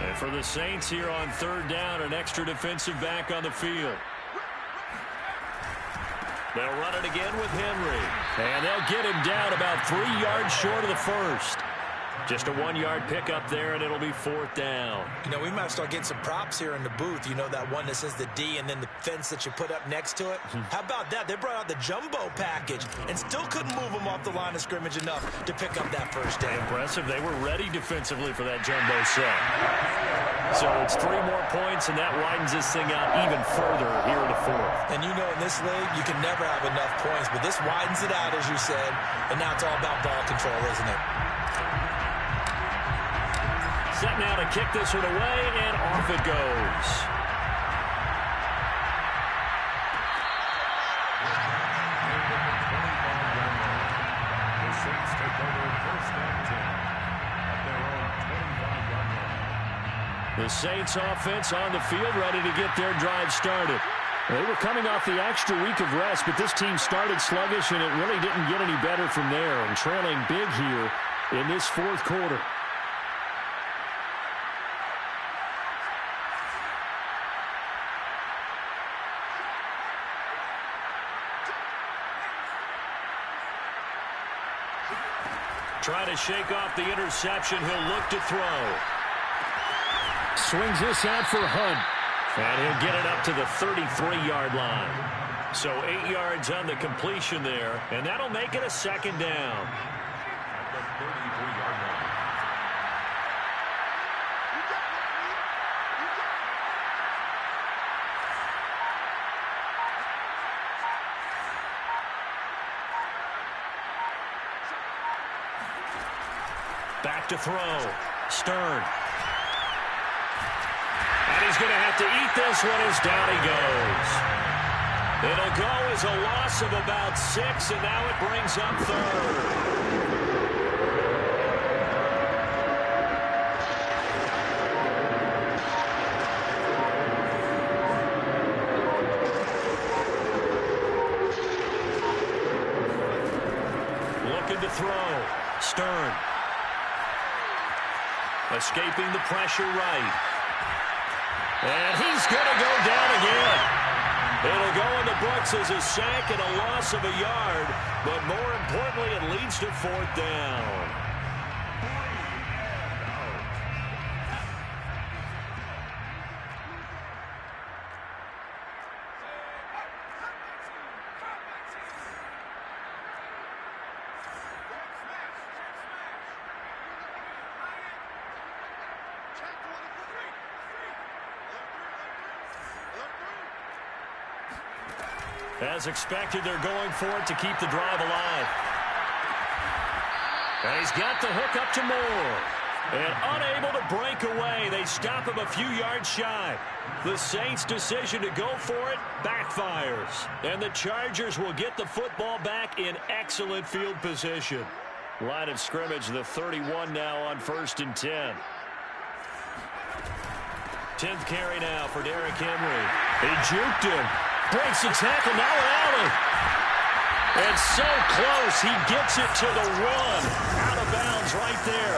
And for the Saints here on third down, an extra defensive back on the field. They'll run it again with Henry. And they'll get him down about 3 yards short of the first. Just a 1-yard pickup there, and it'll be 4th down. You know, we might start getting some props here in the booth. You know, that one that says the D and then the fence that you put up next to it. How about that? They brought out the jumbo package and still couldn't move them off the line of scrimmage enough to pick up that first down. Impressive. They were ready defensively for that jumbo set. So it's 3 more points, and that widens this thing out even further here in the 4th. And you know, in this league, you can never have enough points, but this widens it out, as you said, and now it's all about ball control, isn't it? Set now to kick this one away, and off it goes. The Saints take over first and 10 at their own 25-yard line. The Saints offense on the field ready to get their drive started. They were coming off the extra week of rest, but this team started sluggish, and it really didn't get any better from there, and trailing big here in this 4th quarter. Trying to shake off the interception. He'll look to throw. Swings this out for Hunt. And he'll get it up to the 33-yard line. So 8 yards on the completion there. And that'll make it a 2nd down. At the 33-yard line. Back to throw. Stern. he's going to have to eat this one as down he goes. It'll go as a loss of about 6, and now it brings up third. Looking to throw. Stern. Escaping the pressure right. And he's going to go down again. It'll go in the books as a sack and a loss of a yard, but more importantly, it leads to 4th down. As expected, they're going for it to keep the drive alive. And he's got the hook up to Moore. And unable to break away, they stop him a few yards shy. The Saints' decision to go for it backfires. And the Chargers will get the football back in excellent field position. Line of scrimmage, the 31 now on 1st and 10. 10th carry now for Derrick Henry. He juked him. Breaks the tackle, now an alley. And so close, he gets it to the 1. Out of bounds right there.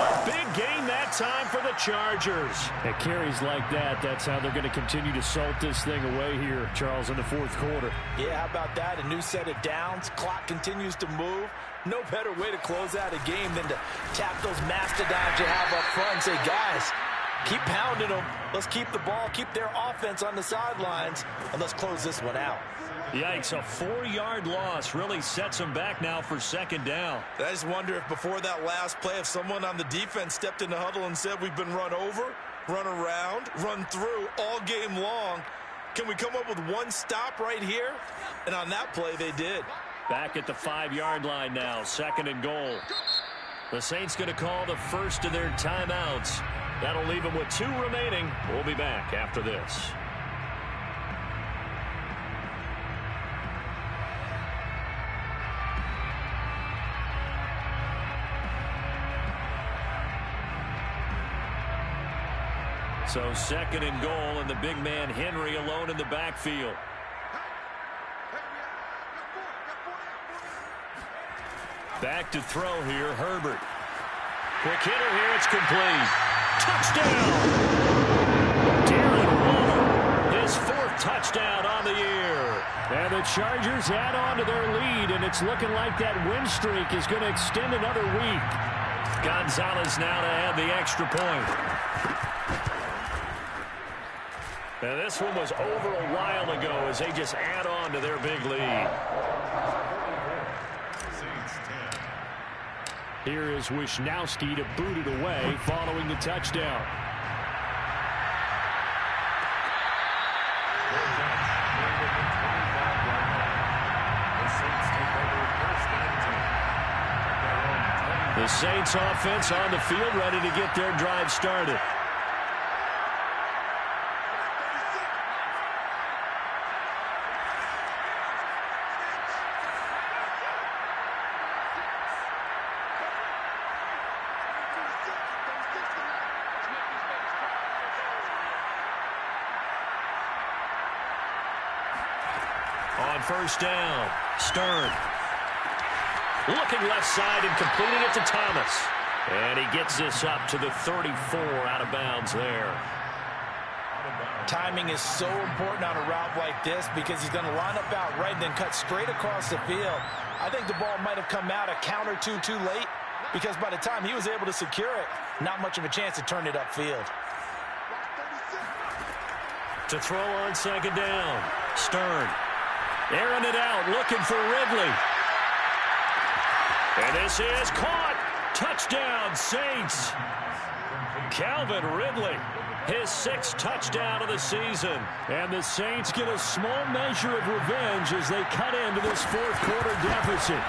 A big gain that time for the Chargers. At carries like that, that's how they're going to continue to salt this thing away here, Charles, in the 4th quarter. Yeah, how about that? A new set of downs. Clock continues to move. No better way to close out a game than to tap those mastodons you have up front and say, guys, keep pounding them. Let's keep the ball, keep their offense on the sidelines, and let's close this one out. Yikes, a 4-yard loss really sets them back now for 2nd down. I just wonder if before that last play, if someone on the defense stepped in the huddle and said, we've been run over, run around, run through all game long. Can we come up with one stop right here? And on that play, they did. Back at the 5-yard line now, 2nd and goal. The Saints going to call the first of their timeouts. That'll leave them with 2 remaining. We'll be back after this. So 2nd and goal, and the big man Henry alone in the backfield. Back to throw here, Herbert. Quick hitter here, it's complete. Touchdown! Darren Waller, his 4th touchdown on the year. And the Chargers add on to their lead, and it's looking like that win streak is going to extend another week. Gonzalez now to add the extra point. And this one was over a while ago as they just add on to their big lead. Here is Wisnowski to boot it away following the touchdown. The Saints offense on the field ready to get their drive started. On 1st down, Stern. Looking left side and completing it to Thomas. And he gets this up to the 34 out of bounds there. Timing is so important on a route like this because he's going to line up out right and then cut straight across the field. I think the ball might have come out a count or two too late because by the time he was able to secure it, not much of a chance to turn it upfield. To throw on 2nd down, Stern. Airing it out, looking for Ridley. And this is caught. Touchdown, Saints. Calvin Ridley, his 6th touchdown of the season. And the Saints get a small measure of revenge as they cut into this 4th quarter deficit.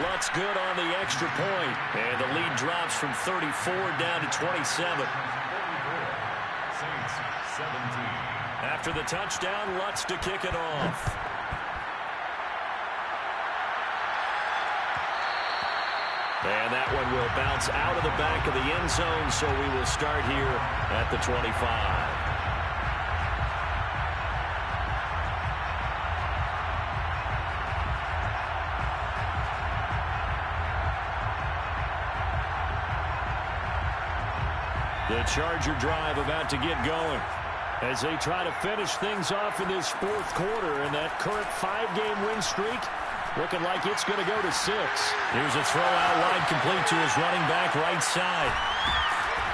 Lutz good on the extra point. And the lead drops from 34 down to 27. After the touchdown, Lutz to kick it off. And that one will bounce out of the back of the end zone, so we will start here at the 25. The Charger drive about to get going as they try to finish things off in this fourth quarter, and that current 5-game win streak looking like it's going to go to 6. Here's a throw out wide, complete to his running back right side.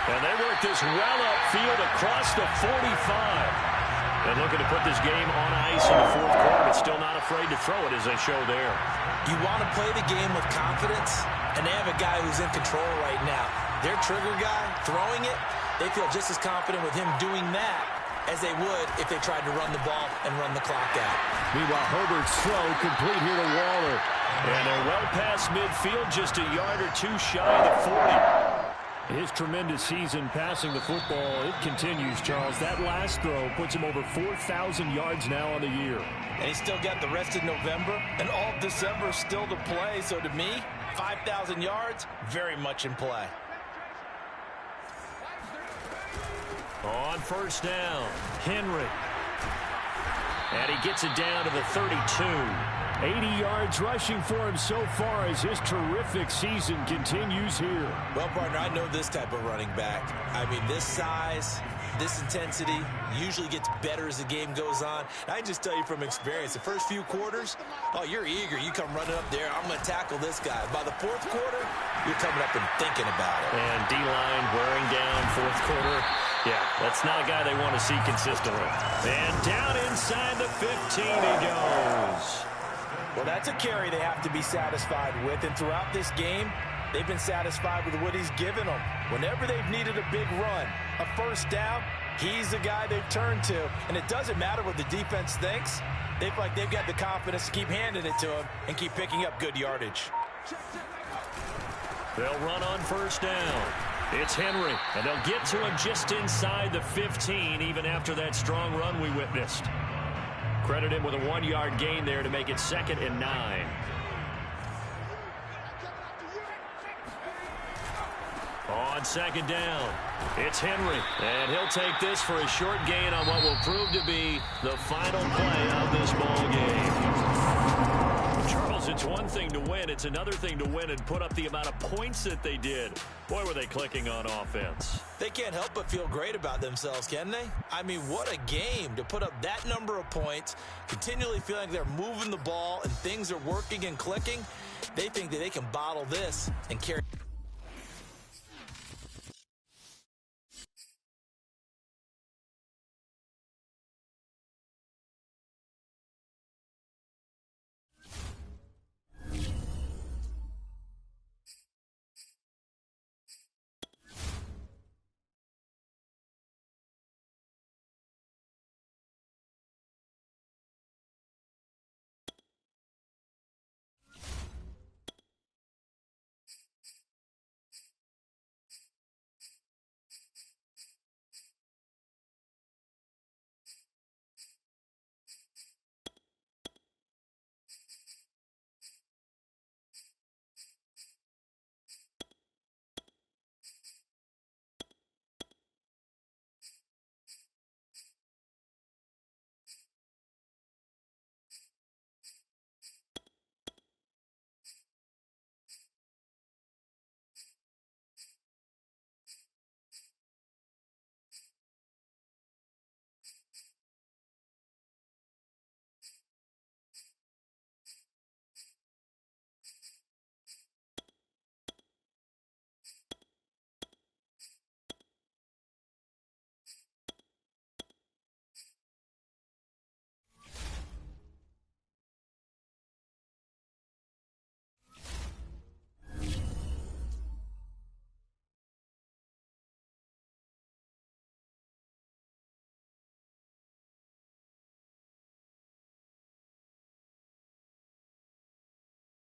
And they work this well upfield across the 45. And looking to put this game on ice in the fourth quarter, but still not afraid to throw it as they show there. You want to play the game with confidence, and they have a guy who's in control right now. Their trigger guy, throwing it, they feel just as confident with him doing that as they would if they tried to run the ball and run the clock out. Meanwhile, Herbert's throw complete here to Waller. And they're well past midfield, just a yard or two shy of the 40. His tremendous season passing the football, it continues, Charles. That last throw puts him over 4,000 yards now on the year. And he's still got the rest of November and all of December still to play. So to me, 5,000 yards, very much in play. On first down, Henry. And he gets it down to the 32. 80 yards rushing for him so far as his terrific season continues here. Well, partner, I know this type of running back. I mean, this size, this intensity usually gets better as the game goes on. I just tell you from experience, the first few quarters, oh, you're eager. You come running up there, I'm going to tackle this guy. By the fourth quarter, you're coming up and thinking about it. And D-line wearing down fourth quarter. Yeah, that's not a guy they want to see consistently. And down inside the 15 he goes. Well, that's a carry they have to be satisfied with. And throughout this game, they've been satisfied with what he's given them. Whenever they've needed a big run, a first down, he's the guy they've turned to. And it doesn't matter what the defense thinks. They feel like they've got the confidence to keep handing it to him and keep picking up good yardage. They'll run on first down. It's Henry, and they'll get to him just inside the 15, even after that strong run we witnessed. Credit him with a 1-yard gain there to make it 2nd and 9. On second down, it's Henry, and he'll take this for a short gain on what will prove to be the final play of this ball game. Charles, it's one thing to win. It's another thing to win and put up the amount of points that they did. Boy, were they clicking on offense. They can't help but feel great about themselves, can they? I mean, what a game to put up that number of points, continually feeling like they're moving the ball and things are working and clicking. They think that they can bottle this and carry